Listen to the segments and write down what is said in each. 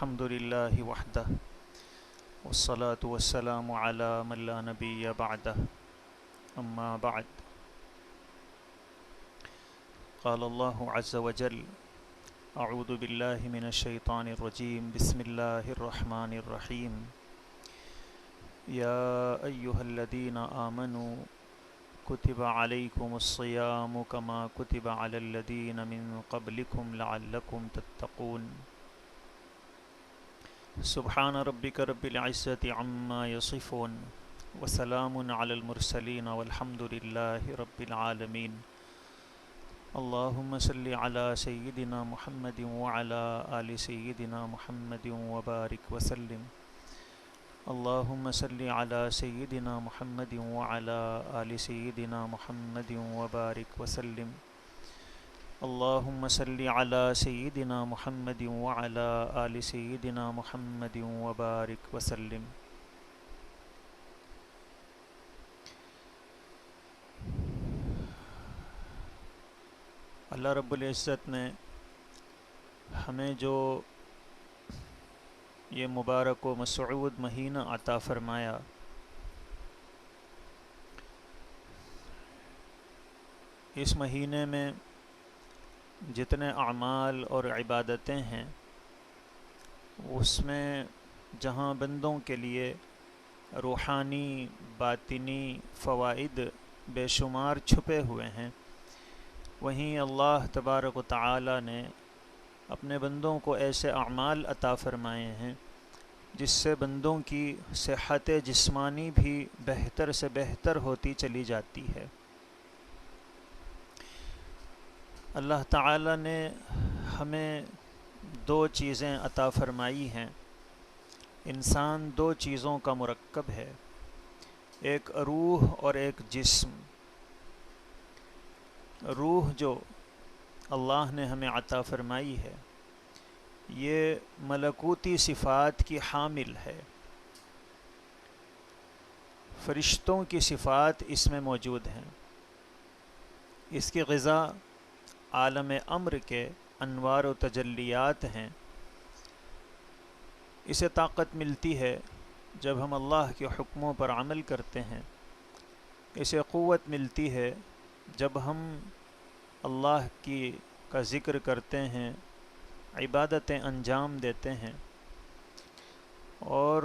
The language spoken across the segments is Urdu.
الحمد لله وحده والصلاة والسلام على من لا نبي بعده أما بعد قال الله عز وجل أعوذ بالله من الشيطان الرجيم بسم الله الرحمن الرحيم يا أيها الذين آمنوا كتب عليكم الصيام كما كتب على الذين من قبلكم لعلكم تتقون سبحان ربك رب العزة عما يصفون وسلام على المرسلين والحمد لله رب العالمين اللهم صل على سيدنا محمد وعلى آل سيدنا محمد وبارك وسلم اللهم صل على سيدنا محمد وعلى آل سيدنا محمد وبارك وسلم اللهم صل على سيدنا محمد وعلى آل سيدنا محمد وبارك وسلم اللہ رب العزت نے ہمیں جو یہ مبارک و مسعود مہینہ عطا فرمایا، اس مہینے میں جتنے اعمال اور عبادتیں ہیں اس میں جہاں بندوں کے لیے روحانی باطنی فوائد بے شمار چھپے ہوئے ہیں، وہیں اللہ تبارک و تعالی نے اپنے بندوں کو ایسے اعمال عطا فرمائے ہیں جس سے بندوں کی صحت جسمانی بھی بہتر سے بہتر ہوتی چلی جاتی ہے۔ اللہ تعالی نے ہمیں دو چیزیں عطا فرمائی ہیں۔ انسان دو چیزوں کا مرکب ہے، ایک روح اور ایک جسم۔ روح جو اللہ نے ہمیں عطا فرمائی ہے یہ ملکوتی صفات کی حامل ہے، فرشتوں کی صفات اس میں موجود ہیں۔ اس کی غذا عالم امر کے انوار و تجلیات ہیں۔ اسے طاقت ملتی ہے جب ہم اللہ کے حکموں پر عمل کرتے ہیں، اسے قوت ملتی ہے جب ہم اللہ کا ذکر کرتے ہیں، عبادتیں انجام دیتے ہیں۔ اور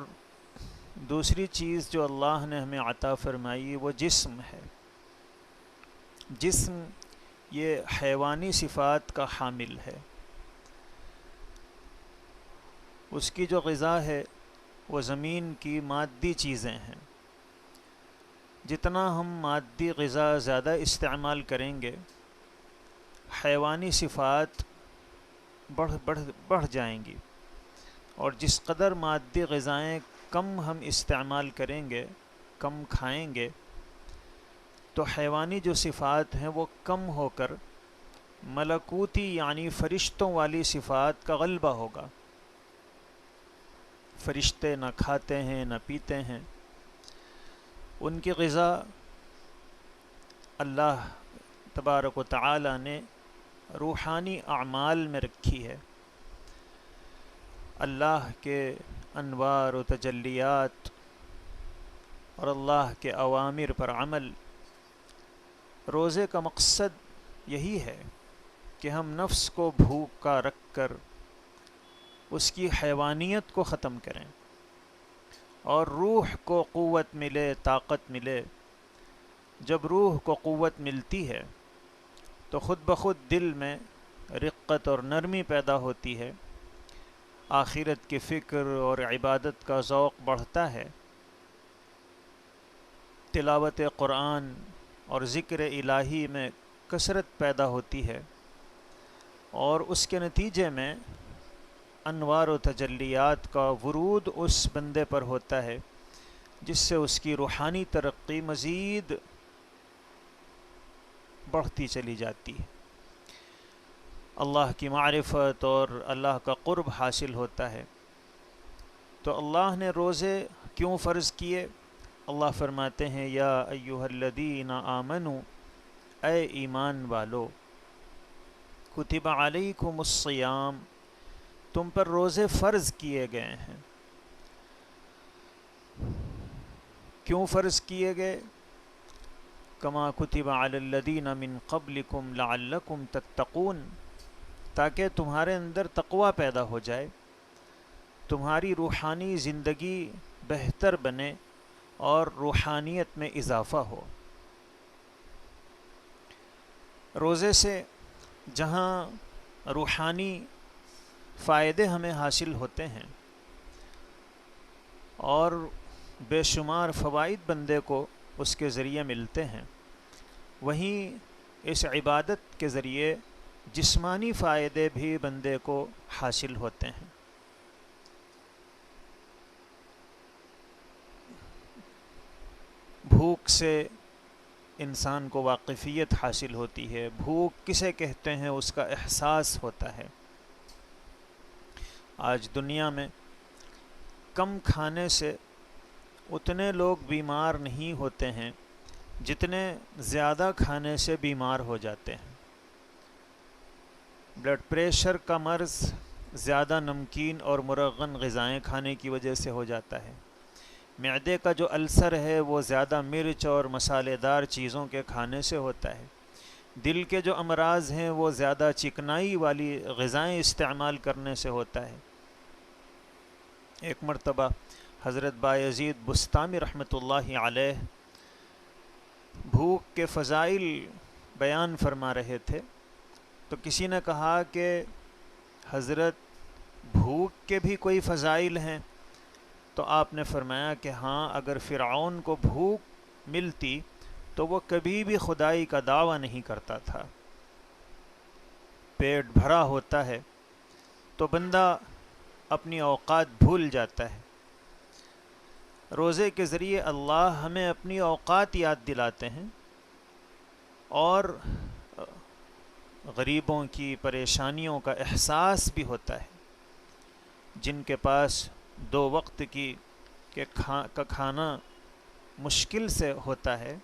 دوسری چیز جو اللہ نے ہمیں عطا فرمائی وہ جسم ہے۔ جسم یہ حیوانی صفات کا حامل ہے، اس کی جو غذا ہے وہ زمین کی مادی چیزیں ہیں۔ جتنا ہم مادی غذا زیادہ استعمال کریں گے حیوانی صفات بڑھ جائیں گی، اور جس قدر مادی غذائیں کم ہم استعمال کریں گے، کم کھائیں گے، تو حیوانی جو صفات ہیں وہ کم ہو کر ملکوتی یعنی فرشتوں والی صفات کا غلبہ ہوگا۔ فرشتے نہ کھاتے ہیں نہ پیتے ہیں، ان کی غذا اللہ تبارک و تعالی نے روحانی اعمال میں رکھی ہے۔ اللہ کے انوار و تجلیات اور اللہ کے اوامر پر عمل۔ روزے کا مقصد یہی ہے کہ ہم نفس کو بھوکا رکھ کر اس کی حیوانیت کو ختم کریں اور روح کو قوت ملے، طاقت ملے۔ جب روح کو قوت ملتی ہے تو خود بخود دل میں رقت اور نرمی پیدا ہوتی ہے، آخرت کی فکر اور عبادت کا ذوق بڑھتا ہے، تلاوت قرآن اور ذکر الہی میں کثرت پیدا ہوتی ہے، اور اس کے نتیجے میں انوار و تجلیات کا ورود اس بندے پر ہوتا ہے جس سے اس کی روحانی ترقی مزید بڑھتی چلی جاتی ہے، اللہ کی معرفت اور اللہ کا قرب حاصل ہوتا ہے۔ تو اللہ نے روزے کیوں فرض کیے؟ اللہ فرماتے ہیں یا ایھا الذین آمنوا، اے ایمان والو، کتب علیکم الصیام، تم پر روزے فرض کیے گئے ہیں۔ کیوں فرض کیے گئے؟ کما کتب علی الذین من قبلکم لعلکم تتقون، تاکہ تمہارے اندر تقوی پیدا ہو جائے، تمہاری روحانی زندگی بہتر بنے اور روحانیت میں اضافہ ہو۔ روزے سے جہاں روحانی فائدے ہمیں حاصل ہوتے ہیں اور بے شمار فوائد بندے کو اس کے ذریعے ملتے ہیں، وہیں اس عبادت کے ذریعے جسمانی فائدے بھی بندے کو حاصل ہوتے ہیں۔ بھوک سے انسان کو واقفیت حاصل ہوتی ہے، بھوک کسے کہتے ہیں اس کا احساس ہوتا ہے۔ آج دنیا میں کم کھانے سے اتنے لوگ بیمار نہیں ہوتے ہیں جتنے زیادہ کھانے سے بیمار ہو جاتے ہیں۔ بلڈ پریشر کا مرض زیادہ نمکین اور مرغن غذائیں کھانے کی وجہ سے ہو جاتا ہے۔ معدے کا جو السر ہے وہ زیادہ مرچ اور مسالے دار چیزوں کے کھانے سے ہوتا ہے۔ دل کے جو امراض ہیں وہ زیادہ چکنائی والی غذائیں استعمال کرنے سے ہوتا ہے۔ ایک مرتبہ حضرت بایزید بستامی رحمۃ اللہ علیہ بھوک کے فضائل بیان فرما رہے تھے، تو کسی نے کہا کہ حضرت بھوک کے بھی کوئی فضائل ہیں؟ تو آپ نے فرمایا کہ ہاں، اگر فرعون کو بھوک ملتی تو وہ کبھی بھی خدائی کا دعویٰ نہیں کرتا تھا۔ پیٹ بھرا ہوتا ہے تو بندہ اپنی اوقات بھول جاتا ہے۔ روزے کے ذریعے اللہ ہمیں اپنی اوقات یاد دلاتے ہیں اور غریبوں کی پریشانیوں کا احساس بھی ہوتا ہے۔ جن کے پاس 2 وقت کا کھانا مشکل سے ہوتا ہے،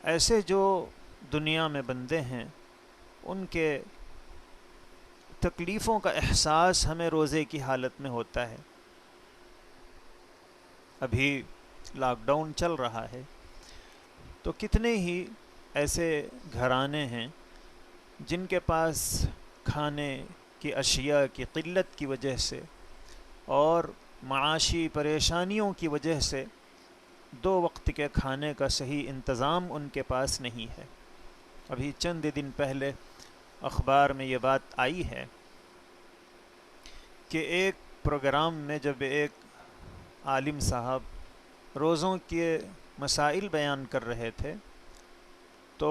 ایسے جو دنیا میں بندے ہیں ان کے تکلیفوں کا احساس ہمیں روزے کی حالت میں ہوتا ہے۔ ابھی لاک ڈاؤن چل رہا ہے تو کتنے ہی ایسے گھرانے ہیں جن کے پاس کھانے کی اشیاء کی قلت کی وجہ سے اور معاشی پریشانیوں کی وجہ سے 2 وقت کے کھانے کا صحیح انتظام ان کے پاس نہیں ہے۔ ابھی چند دن پہلے اخبار میں یہ بات آئی ہے کہ ایک پروگرام میں جب ایک عالم صاحب روزوں کے مسائل بیان کر رہے تھے تو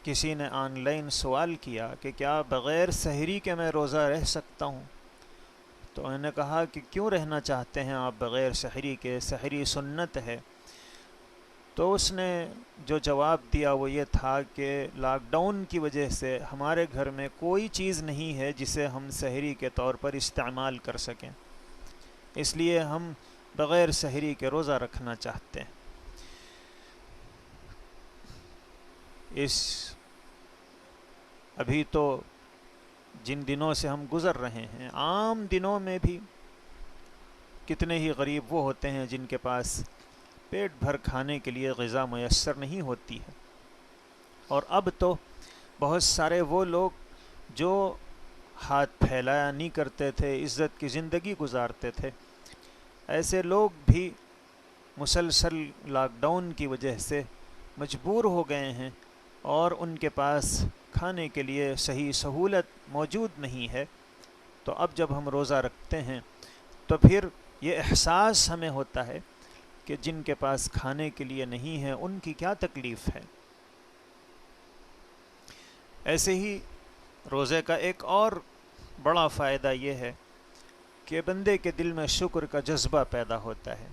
کسی نے آن لائن سوال کیا کہ کیا بغیر سحری کے میں روزہ رہ سکتا ہوں؟ تو انہوں نے کہا کہ کیوں رہنا چاہتے ہیں آپ بغیر سحری کے؟ سحری سنت ہے۔ تو اس نے جو جواب دیا وہ یہ تھا کہ لاک ڈاؤن کی وجہ سے ہمارے گھر میں کوئی چیز نہیں ہے جسے ہم سحری کے طور پر استعمال کر سکیں، اس لیے ہم بغیر سحری کے روزہ رکھنا چاہتے ہیں۔ ابھی تو جن دنوں سے ہم گزر رہے ہیں، عام دنوں میں بھی کتنے ہی غریب وہ ہوتے ہیں جن کے پاس پیٹ بھر کھانے کے لیے غذا میسر نہیں ہوتی ہے، اور اب تو بہت سارے وہ لوگ جو ہاتھ پھیلایا نہیں کرتے تھے، عزت کی زندگی گزارتے تھے، ایسے لوگ بھی مسلسل لاک ڈاؤن کی وجہ سے مجبور ہو گئے ہیں اور ان کے پاس کھانے کے لیے صحیح سہولت موجود نہیں ہے۔ تو اب جب ہم روزہ رکھتے ہیں تو پھر یہ احساس ہمیں ہوتا ہے کہ جن کے پاس کھانے کے لیے نہیں ہے ان کی کیا تکلیف ہے۔ ایسے ہی روزے کا ایک اور بڑا فائدہ یہ ہے کہ بندے کے دل میں شکر کا جذبہ پیدا ہوتا ہے۔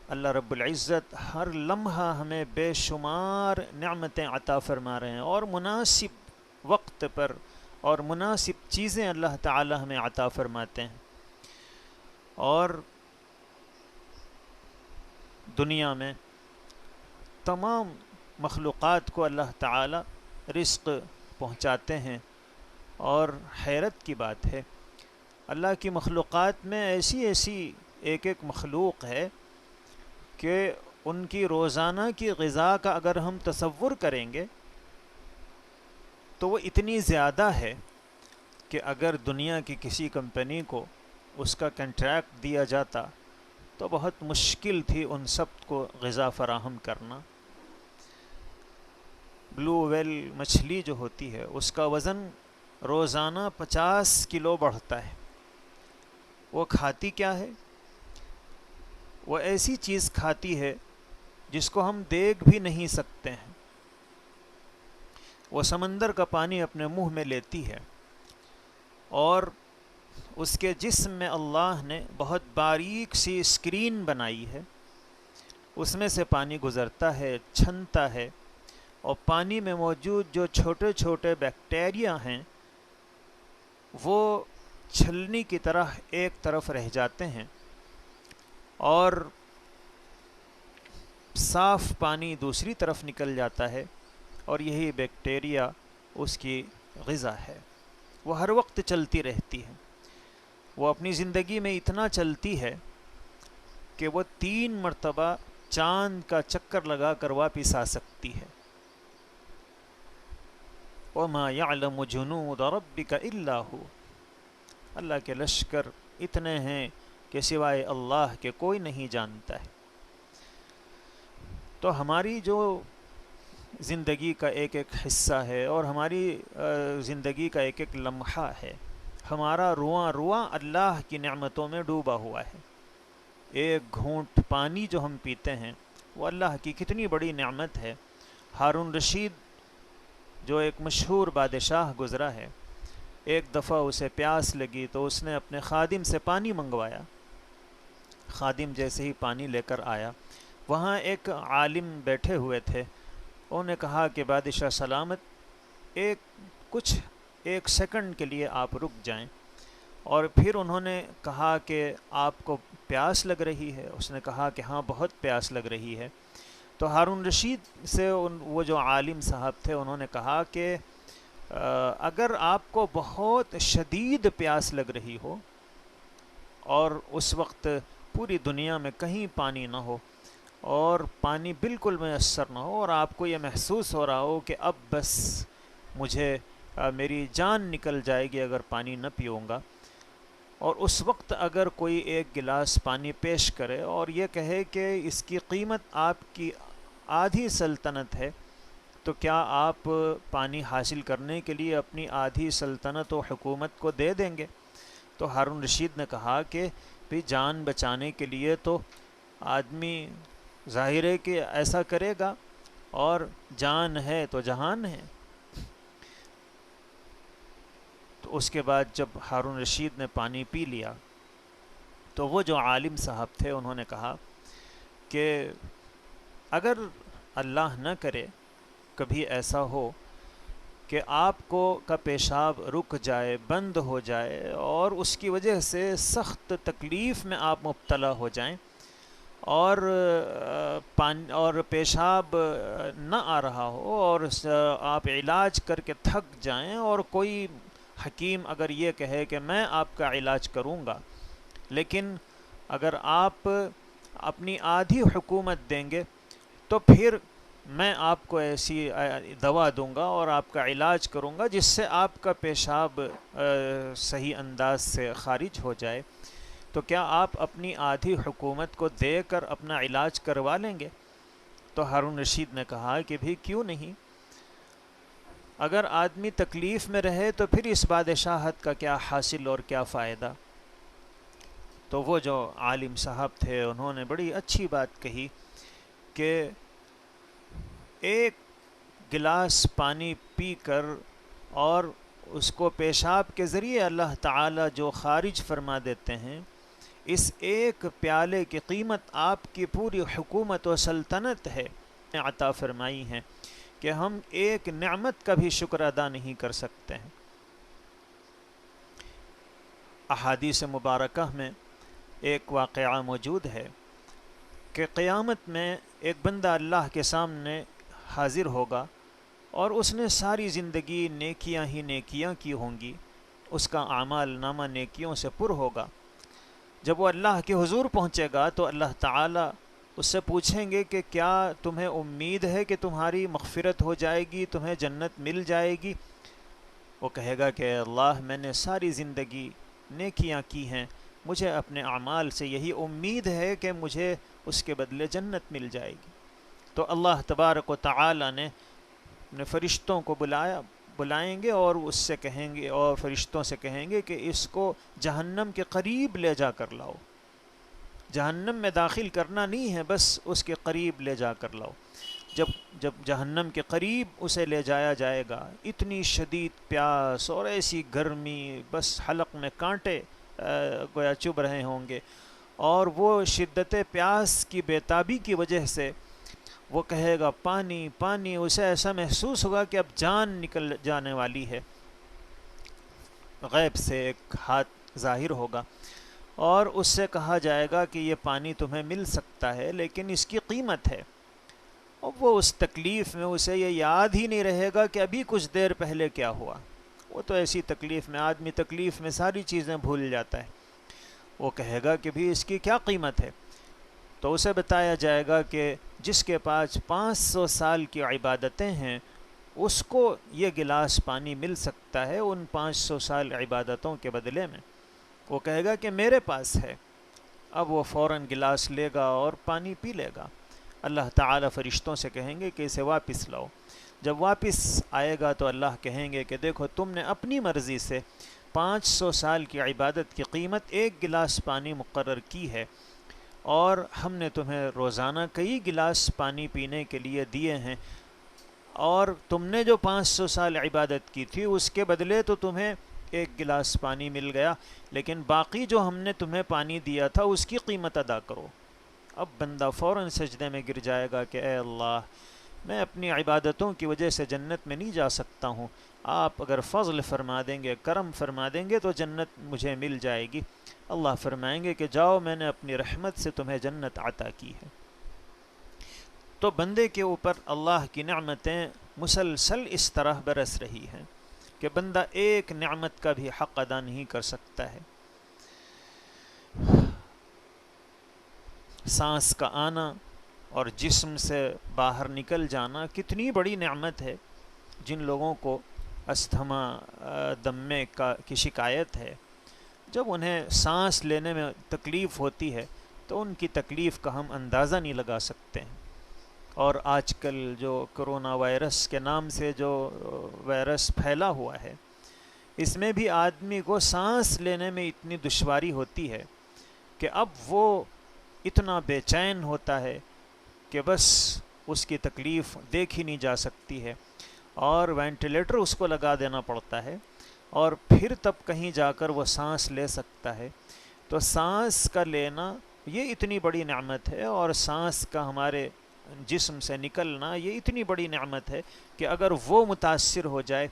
اللہ رب العزت ہر لمحہ ہمیں بے شمار نعمتیں عطا فرما رہے ہیں اور مناسب وقت پر اور مناسب چیزیں اللہ تعالی ہمیں عطا فرماتے ہیں، اور دنیا میں تمام مخلوقات کو اللہ تعالی رزق پہنچاتے ہیں، اور حیرت کی بات ہے، اللہ کی مخلوقات میں ایسی ایسی ایک ایک مخلوق ہے کہ ان کی روزانہ کی غذا کا اگر ہم تصور کریں گے تو وہ اتنی زیادہ ہے کہ اگر دنیا کی کسی کمپنی کو اس کا کنٹریکٹ دیا جاتا تو بہت مشکل تھی ان سب کو غذا فراہم کرنا۔ بلو ویل مچھلی جو ہوتی ہے اس کا وزن روزانہ 50 کلو بڑھتا ہے۔ وہ کھاتی کیا ہے؟ وہ ایسی چیز کھاتی ہے جس کو ہم دیکھ بھی نہیں سکتے ہیں۔ وہ سمندر کا پانی اپنے منہ میں لیتی ہے، اور اس کے جسم میں اللہ نے بہت باریک سی اسکرین بنائی ہے، اس میں سے پانی گزرتا ہے، چھنتا ہے، اور پانی میں موجود جو چھوٹے چھوٹے بیکٹیریا ہیں وہ چھلنی کی طرح ایک طرف رہ جاتے ہیں، اور صاف پانی دوسری طرف نکل جاتا ہے، اور یہی بیکٹیریا اس کی غذا ہے۔ وہ ہر وقت چلتی رہتی ہے، وہ اپنی زندگی میں اتنا چلتی ہے کہ وہ 3 مرتبہ چاند کا چکر لگا کر واپس آ سکتی ہے۔ وَمَا يَعْلَمُ جُنُودَ رَبِّكَ إِلَّا هُوَ، اللہ کے لشکر اتنے ہیں کہ سوائے اللہ کے کوئی نہیں جانتا ہے۔ تو ہماری جو زندگی کا ایک ایک حصہ ہے اور ہماری زندگی کا ایک ایک لمحہ ہے، ہمارا رواں رواں اللہ کی نعمتوں میں ڈوبا ہوا ہے۔ ایک گھونٹ پانی جو ہم پیتے ہیں وہ اللہ کی کتنی بڑی نعمت ہے۔ ہارون رشید جو ایک مشہور بادشاہ گزرا ہے، ایک دفعہ اسے پیاس لگی تو اس نے اپنے خادم سے پانی منگوایا۔ خادم جیسے ہی پانی لے کر آیا، وہاں ایک عالم بیٹھے ہوئے تھے، انہوں نے کہا کہ بادشاہ سلامت، ایک سیکنڈ کے لیے آپ رک جائیں۔ اور پھر انہوں نے کہا کہ آپ کو پیاس لگ رہی ہے؟ اس نے کہا کہ ہاں بہت پیاس لگ رہی ہے۔ تو ہارون رشید سے وہ جو عالم صاحب تھے انہوں نے کہا کہ اگر آپ کو بہت شدید پیاس لگ رہی ہو اور اس وقت پوری دنیا میں کہیں پانی نہ ہو اور پانی بالکل میسر نہ ہو اور آپ کو یہ محسوس ہو رہا ہو کہ اب بس مجھے میری جان نکل جائے گی اگر پانی نہ پیوں گا، اور اس وقت اگر کوئی ایک گلاس پانی پیش کرے اور یہ کہے کہ اس کی قیمت آپ کی آدھی سلطنت ہے، تو کیا آپ پانی حاصل کرنے کے لیے اپنی آدھی سلطنت و حکومت کو دے دیں گے؟ تو ہارون رشید نے کہا کہ بھی جان بچانے کے لیے تو آدمی ظاہر ہے کہ ایسا کرے گا، اور جان ہے تو جہان ہے۔ تو اس کے بعد جب ہارون رشید نے پانی پی لیا تو وہ جو عالم صاحب تھے انہوں نے کہا کہ اگر اللہ نہ کرے کبھی ایسا ہو کہ آپ کا پیشاب رک جائے، بند ہو جائے، اور اس کی وجہ سے سخت تکلیف میں آپ مبتلا ہو جائیں اور پیشاب نہ آ رہا ہو اور آپ علاج کر کے تھک جائیں، اور کوئی حکیم اگر یہ کہے کہ میں آپ کا علاج کروں گا لیکن اگر آپ اپنی آدھی حکومت دیں گے تو پھر میں آپ کو ایسی دوا دوں گا اور آپ کا علاج کروں گا جس سے آپ کا پیشاب صحیح انداز سے خارج ہو جائے، تو کیا آپ اپنی آدھی حکومت کو دے کر اپنا علاج کروا لیں گے؟ تو ہارون رشید نے کہا کہ بھی کیوں نہیں، اگر آدمی تکلیف میں رہے تو پھر اس بادشاہت کا کیا حاصل اور کیا فائدہ۔ تو وہ جو عالم صاحب تھے انہوں نے بڑی اچھی بات کہی کہ ایک گلاس پانی پی کر اور اس کو پیشاب کے ذریعے اللہ تعالی جو خارج فرما دیتے ہیں، اس ایک پیالے کی قیمت آپ کی پوری حکومت و سلطنت ہے عطا فرمائی ہیں کہ ہم ایک نعمت کا بھی شکر ادا نہیں کر سکتے ہیں۔ احادیث مبارکہ میں ایک واقعہ موجود ہے کہ قیامت میں ایک بندہ اللہ کے سامنے حاضر ہوگا اور اس نے ساری زندگی نیکیاں ہی نیکیاں کی ہوں گی، اس کا اعمال نامہ نیکیوں سے پر ہوگا۔ جب وہ اللہ کے حضور پہنچے گا تو اللہ تعالیٰ اس سے پوچھیں گے کہ کیا تمہیں امید ہے کہ تمہاری مغفرت ہو جائے گی، تمہیں جنت مل جائے گی؟ وہ کہے گا کہ اللہ میں نے ساری زندگی نیکیاں کی ہیں، مجھے اپنے اعمال سے یہی امید ہے کہ مجھے اس کے بدلے جنت مل جائے گی۔ تو اللہ تبارک و تعالی نے اپنے فرشتوں کو بلائیں گے اور اس سے کہیں گے، اور فرشتوں سے کہیں گے کہ اس کو جہنم کے قریب لے جا کر لاؤ، جہنم میں داخل کرنا نہیں ہے، بس اس کے قریب لے جا کر لاؤ۔ جب جہنم کے قریب اسے لے جایا جائے گا، اتنی شدید پیاس اور ایسی گرمی، بس حلق میں کانٹے گویا چبھ رہے ہوں گے، اور وہ شدت پیاس کی بے تابی کی وجہ سے وہ کہے گا پانی پانی، اسے ایسا محسوس ہوگا کہ اب جان نکل جانے والی ہے۔ غیب سے ایک ہاتھ ظاہر ہوگا اور اس سے کہا جائے گا کہ یہ پانی تمہیں مل سکتا ہے لیکن اس کی قیمت ہے۔ اور وہ اس تکلیف میں اسے یہ یاد ہی نہیں رہے گا کہ ابھی کچھ دیر پہلے کیا ہوا۔ وہ تو ایسی تکلیف میں، آدمی تکلیف میں ساری چیزیں بھول جاتا ہے۔ وہ کہے گا کہ بھی اس کی کیا قیمت ہے؟ تو اسے بتایا جائے گا کہ جس کے پاس 500 سال کی عبادتیں ہیں اس کو یہ گلاس پانی مل سکتا ہے ان 500 سال عبادتوں کے بدلے میں۔ وہ کہے گا کہ میرے پاس ہے۔ اب وہ فوراً گلاس لے گا اور پانی پی لے گا۔ اللہ تعالیٰ فرشتوں سے کہیں گے کہ اسے واپس لاؤ۔ جب واپس آئے گا تو اللہ کہیں گے کہ دیکھو تم نے اپنی مرضی سے 500 سال کی عبادت کی قیمت ایک گلاس پانی مقرر کی ہے، اور ہم نے تمہیں روزانہ کئی گلاس پانی پینے کے لیے دیے ہیں، اور تم نے جو 500 سال عبادت کی تھی اس کے بدلے تو تمہیں ایک گلاس پانی مل گیا، لیکن باقی جو ہم نے تمہیں پانی دیا تھا اس کی قیمت ادا کرو۔ اب بندہ فوراً سجدے میں گر جائے گا کہ اے اللہ، میں اپنی عبادتوں کی وجہ سے جنت میں نہیں جا سکتا ہوں، آپ اگر فضل فرما دیں گے، کرم فرما دیں گے تو جنت مجھے مل جائے گی۔ اللہ فرمائیں گے کہ جاؤ، میں نے اپنی رحمت سے تمہیں جنت عطا کی ہے۔ تو بندے کے اوپر اللہ کی نعمتیں مسلسل اس طرح برس رہی ہیں کہ بندہ ایک نعمت کا بھی حق ادا نہیں کر سکتا ہے۔ سانس کا آنا اور جسم سے باہر نکل جانا کتنی بڑی نعمت ہے۔ جن لوگوں کو استھما، دمے کی شکایت ہے، جب انہیں سانس لینے میں تکلیف ہوتی ہے تو ان کی تکلیف کا ہم اندازہ نہیں لگا سکتے ہیں۔ اور آج کل جو کرونا وائرس کے نام سے جو وائرس پھیلا ہوا ہے، اس میں بھی آدمی کو سانس لینے میں اتنی دشواری ہوتی ہے کہ اب وہ اتنا بے چین ہوتا ہے کہ بس اس کی تکلیف دیکھی نہیں جا سکتی ہے، اور وینٹیلیٹر اس کو لگا دینا پڑتا ہے، اور پھر تب کہیں جا کر وہ سانس لے سکتا ہے۔ تو سانس کا لینا یہ اتنی بڑی نعمت ہے، اور سانس کا ہمارے جسم سے نکلنا یہ اتنی بڑی نعمت ہے کہ اگر وہ متاثر ہو جائے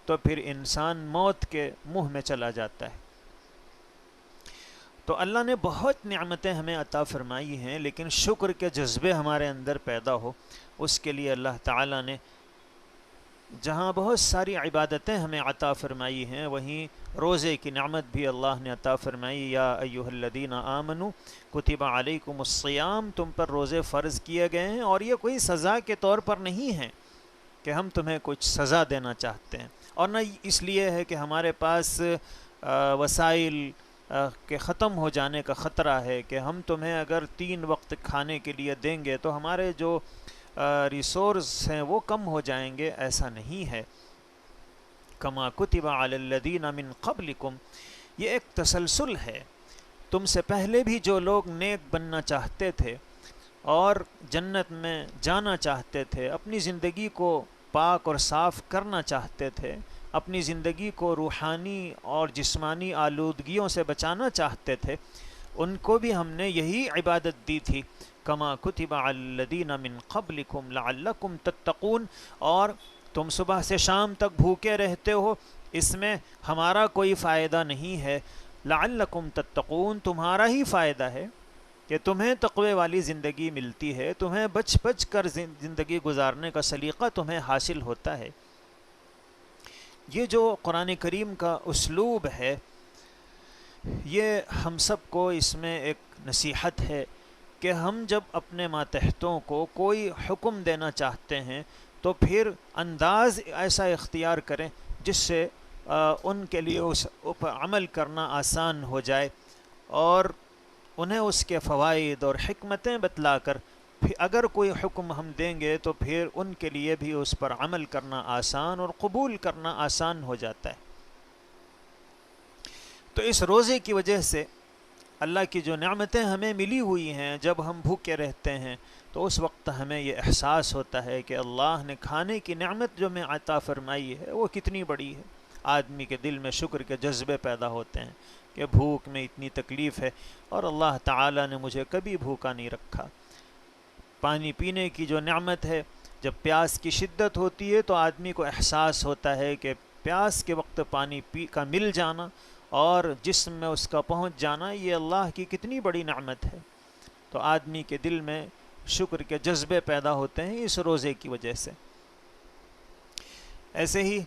تو پھر انسان موت کے منہ میں چلا جاتا ہے۔ تو اللہ نے بہت نعمتیں ہمیں عطا فرمائی ہیں، لیکن شکر کے جذبے ہمارے اندر پیدا ہو، اس کے لیے اللہ تعالیٰ نے جہاں بہت ساری عبادتیں ہمیں عطا فرمائی ہیں، وہیں روزے کی نعمت بھی اللہ نے عطا فرمائی۔ یا ایھا الذین آمنوا کتب علیکم الصیام، تم پر روزے فرض کیے گئے ہیں، اور یہ کوئی سزا کے طور پر نہیں ہے کہ ہم تمہیں کچھ سزا دینا چاہتے ہیں، اور نہ اس لیے ہے کہ ہمارے پاس وسائل کے ختم ہو جانے کا خطرہ ہے کہ ہم تمہیں اگر 3 وقت کھانے کے لیے دیں گے تو ہمارے جو ریسورس ہیں وہ کم ہو جائیں گے، ایسا نہیں ہے۔ کما کتب علی الذین من قبلکم، یہ ایک تسلسل ہے۔ تم سے پہلے بھی جو لوگ نیک بننا چاہتے تھے اور جنت میں جانا چاہتے تھے، اپنی زندگی کو پاک اور صاف کرنا چاہتے تھے، اپنی زندگی کو روحانی اور جسمانی آلودگیوں سے بچانا چاہتے تھے، ان کو بھی ہم نے یہی عبادت دی تھی۔ کما کتب علی الذین من قبلکم لعلکم تتقون، اور تم صبح سے شام تک بھوکے رہتے ہو، اس میں ہمارا کوئی فائدہ نہیں ہے، لعلکم تتقون، تمہارا ہی فائدہ ہے۔ کہ تمہیں تقوی والی زندگی ملتی ہے، تمہیں بچ بچ کر زندگی گزارنے کا سلیقہ تمہیں حاصل ہوتا ہے۔ یہ جو قرآن کریم کا اسلوب ہے، یہ ہم سب کو اس میں ایک نصیحت ہے کہ ہم جب اپنے ماتحتوں کو کوئی حکم دینا چاہتے ہیں تو پھر انداز ایسا اختیار کریں جس سے ان کے لیے اس پر عمل کرنا آسان ہو جائے، اور انہیں اس کے فوائد اور حکمتیں بتلا کر پھر اگر کوئی حکم ہم دیں گے تو پھر ان کے لیے بھی اس پر عمل کرنا آسان اور قبول کرنا آسان ہو جاتا ہے۔ تو اس روزے کی وجہ سے اللہ کی جو نعمتیں ہمیں ملی ہوئی ہیں، جب ہم بھوکے رہتے ہیں تو اس وقت ہمیں یہ احساس ہوتا ہے کہ اللہ نے کھانے کی نعمت جو میں عطا فرمائی ہے وہ کتنی بڑی ہے۔ آدمی کے دل میں شکر کے جذبے پیدا ہوتے ہیں کہ بھوک میں اتنی تکلیف ہے اور اللہ تعالیٰ نے مجھے کبھی بھوکا نہیں رکھا۔ پانی پینے کی جو نعمت ہے، جب پیاس کی شدت ہوتی ہے تو آدمی کو احساس ہوتا ہے کہ پیاس کے وقت پانی کا مل جانا اور جسم میں اس کا پہنچ جانا، یہ اللہ کی کتنی بڑی نعمت ہے۔ تو آدمی کے دل میں شکر کے جذبے پیدا ہوتے ہیں اس روزے کی وجہ سے۔ ایسے ہی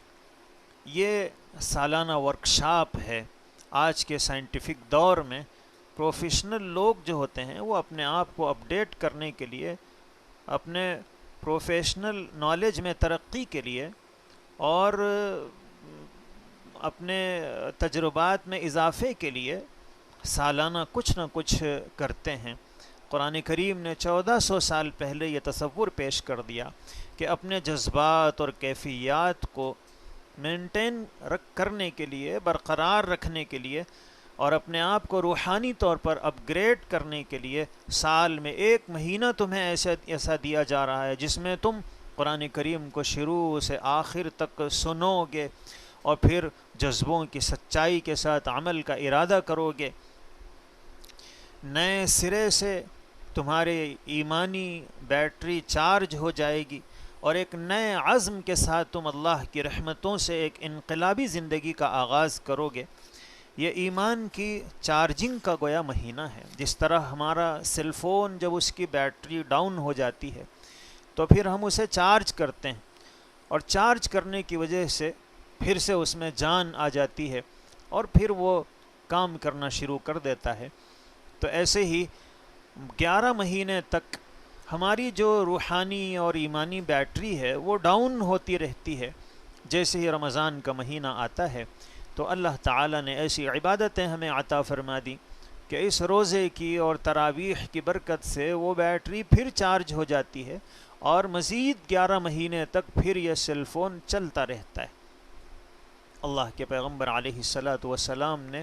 یہ سالانہ ورکشاپ ہے۔ آج کے سائنٹیفک دور میں پروفیشنل لوگ جو ہوتے ہیں وہ اپنے آپ کو اپڈیٹ کرنے کے لیے، اپنے پروفیشنل نالج میں ترقی کے لیے اور اپنے تجربات میں اضافے کے لیے سالانہ کچھ نہ کچھ کرتے ہیں۔ قرآن کریم نے 1400 سال پہلے یہ تصور پیش کر دیا کہ اپنے جذبات اور کیفیات کو مینٹین کرنے کے لیے، برقرار رکھنے کے لیے اور اپنے آپ کو روحانی طور پر اپ گریڈ کرنے کے لیے سال میں 1 مہینہ تمہیں ایسا دیا جا رہا ہے جس میں تم قرآن کریم کو شروع سے آخر تک سنو گے اور پھر جذبوں کی سچائی کے ساتھ عمل کا ارادہ کرو گے۔ نئے سرے سے تمہارے ایمانی بیٹری چارج ہو جائے گی اور ایک نئے عزم کے ساتھ تم اللہ کی رحمتوں سے ایک انقلابی زندگی کا آغاز کرو گے۔ یہ ایمان کی چارجنگ کا گویا مہینہ ہے۔ جس طرح ہمارا سیل فون جب اس کی بیٹری ڈاؤن ہو جاتی ہے تو پھر ہم اسے چارج کرتے ہیں، اور چارج کرنے کی وجہ سے پھر سے اس میں جان آ جاتی ہے اور پھر وہ کام کرنا شروع کر دیتا ہے۔ تو ایسے ہی 11 مہینے تک ہماری جو روحانی اور ایمانی بیٹری ہے وہ ڈاؤن ہوتی رہتی ہے۔ جیسے ہی رمضان کا مہینہ آتا ہے تو اللہ تعالیٰ نے ایسی عبادتیں ہمیں عطا فرما دی کہ اس روزے کی اور تراویح کی برکت سے وہ بیٹری پھر چارج ہو جاتی ہے اور مزید 11 مہینے تک پھر یہ سیل فون چلتا رہتا ہے۔ اللہ کے پیغمبر علیہ الصلاۃ والسلام نے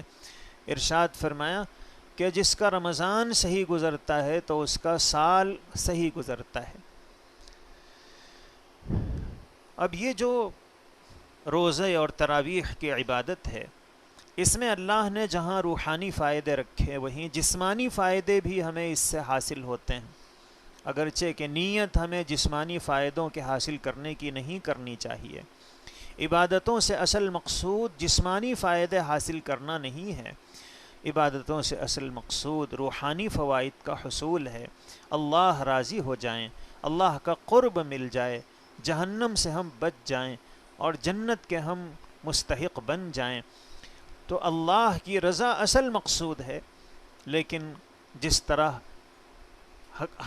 ارشاد فرمایا کہ جس کا رمضان صحیح گزرتا ہے تو اس کا سال صحیح گزرتا ہے۔ اب یہ جو روزے اور تراویح کی عبادت ہے، اس میں اللہ نے جہاں روحانی فائدے رکھے وہیں جسمانی فائدے بھی ہمیں اس سے حاصل ہوتے ہیں، اگرچہ کہ نیت ہمیں جسمانی فائدوں کے حاصل کرنے کی نہیں کرنی چاہیے۔ عبادتوں سے اصل مقصود جسمانی فائدے حاصل کرنا نہیں ہے، عبادتوں سے اصل مقصود روحانی فوائد کا حصول ہے۔ اللہ راضی ہو جائیں، اللہ کا قرب مل جائے، جہنم سے ہم بچ جائیں اور جنت کے ہم مستحق بن جائیں۔ تو اللہ کی رضا اصل مقصود ہے۔ لیکن جس طرح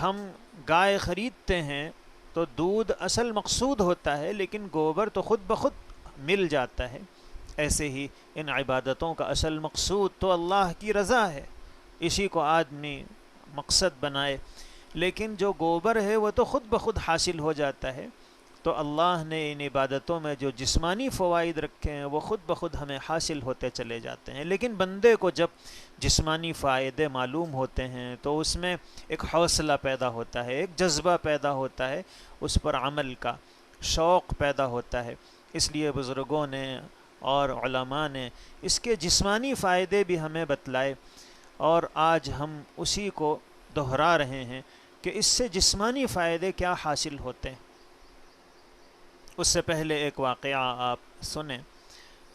ہم گائے خریدتے ہیں تو دودھ اصل مقصود ہوتا ہے لیکن گوبر تو خود بخود مل جاتا ہے، ایسے ہی ان عبادتوں کا اصل مقصود تو اللہ کی رضا ہے، اسی کو آدمی مقصد بنائے، لیکن جو گوبر ہے وہ تو خود بخود حاصل ہو جاتا ہے۔ تو اللہ نے ان عبادتوں میں جو جسمانی فوائد رکھے ہیں وہ خود بخود ہمیں حاصل ہوتے چلے جاتے ہیں، لیکن بندے کو جب جسمانی فائدے معلوم ہوتے ہیں تو اس میں ایک حوصلہ پیدا ہوتا ہے، ایک جذبہ پیدا ہوتا ہے، اس پر عمل کا شوق پیدا ہوتا ہے۔ اس لیے بزرگوں نے اور علماء نے اس کے جسمانی فائدے بھی ہمیں بتلائے، اور آج ہم اسی کو دہرا رہے ہیں کہ اس سے جسمانی فائدے کیا حاصل ہوتے ہیں۔ اس سے پہلے ایک واقعہ آپ سنیں۔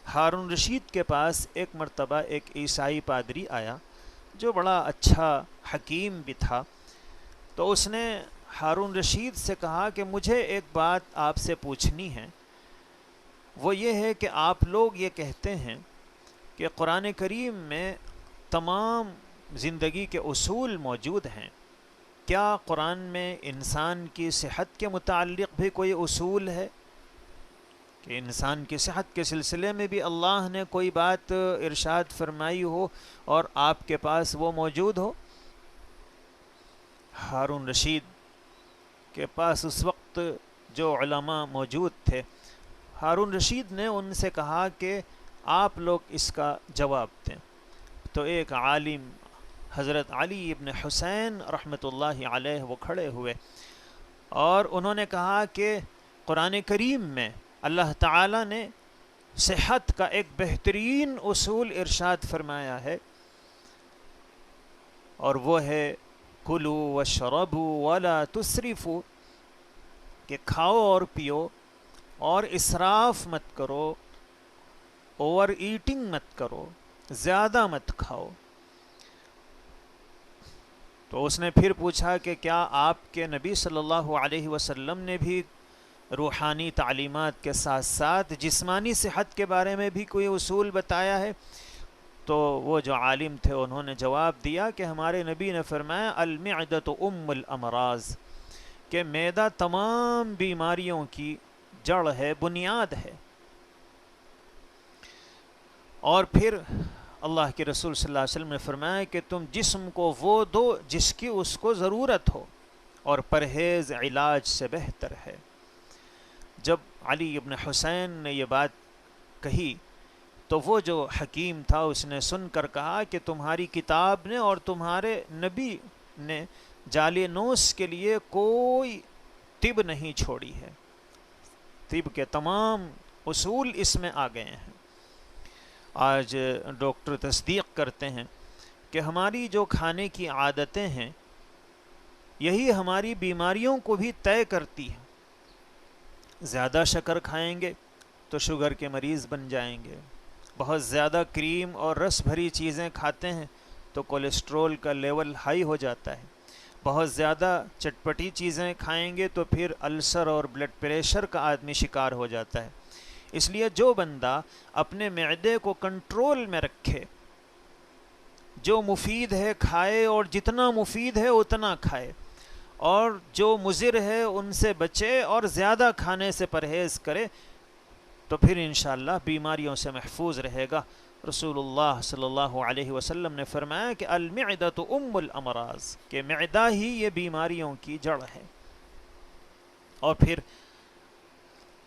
ہارون رشید کے پاس ایک مرتبہ ایک عیسائی پادری آیا جو بڑا اچھا حکیم بھی تھا، تو اس نے ہارون رشید سے کہا کہ مجھے ایک بات آپ سے پوچھنی ہے، وہ یہ ہے کہ آپ لوگ یہ کہتے ہیں کہ قرآن کریم میں تمام زندگی کے اصول موجود ہیں، کیا قرآن میں انسان کی صحت کے متعلق بھی کوئی اصول ہے کہ انسان کی صحت کے سلسلے میں بھی اللہ نے کوئی بات ارشاد فرمائی ہو اور آپ کے پاس وہ موجود ہو؟ ہارون رشید کے پاس اس وقت جو علماء موجود تھے، ہارون رشید نے ان سے کہا کہ آپ لوگ اس کا جواب دیں۔ تو ایک عالم حضرت علی ابن حسین رحمۃ اللہ علیہ وہ کھڑے ہوئے اور انہوں نے کہا کہ قرآن کریم میں اللہ تعالیٰ نے صحت کا ایک بہترین اصول ارشاد فرمایا ہے، اور وہ ہے کلوا واشربوا ولا تسرفوا، کہ کھاؤ اور پیو اور اسراف مت کرو، اوور ایٹنگ مت کرو، زیادہ مت کھاؤ۔ تو اس نے پھر پوچھا کہ کیا آپ کے نبی صلی اللہ علیہ وسلم نے بھی روحانی تعلیمات کے ساتھ ساتھ جسمانی صحت کے بارے میں بھی کوئی اصول بتایا ہے؟ تو وہ جو عالم تھے انہوں نے جواب دیا کہ ہمارے نبی نے فرمایا المعدۃ ام الامراض، کہ معدہ تمام بیماریوں کی جڑ ہے، بنیاد ہے۔ اور پھر اللہ کے رسول صلی اللہ علیہ وسلم نے فرمایا کہ تم جسم کو وہ دو جس کی اس کو ضرورت ہو، اور پرہیز علاج سے بہتر ہے۔ جب علی ابن حسین نے یہ بات کہی تو وہ جو حکیم تھا اس نے سن کر کہا کہ تمہاری کتاب نے اور تمہارے نبی نے جال نوس کے لیے کوئی طب نہیں چھوڑی ہے، طب کے تمام اصول اس میں آ گئے ہیں۔ آج ڈاکٹر تصدیق کرتے ہیں کہ ہماری جو کھانے کی عادتیں ہیں یہی ہماری بیماریوں کو بھی طے کرتی ہیں۔ زیادہ شکر کھائیں گے تو شوگر کے مریض بن جائیں گے، بہت زیادہ کریم اور رس بھری چیزیں کھاتے ہیں تو کولیسٹرول کا لیول ہائی ہو جاتا ہے، بہت زیادہ چٹپٹی چیزیں کھائیں گے تو پھر السر اور بلڈ پریشر کا آدمی شکار ہو جاتا ہے۔ اس لیے جو بندہ اپنے معدے کو کنٹرول میں رکھے، جو مفید ہے کھائے اور جتنا مفید ہے اتنا کھائے، اور جو مضر ہے ان سے بچے اور زیادہ کھانے سے پرہیز کرے، تو پھر انشاءاللہ بیماریوں سے محفوظ رہے گا۔ رسول اللہ صلی اللہ علیہ وسلم نے فرمایا کہ المعدۃ ام الامراض، کہ معدہ ہی یہ بیماریوں کی جڑ ہے۔ اور پھر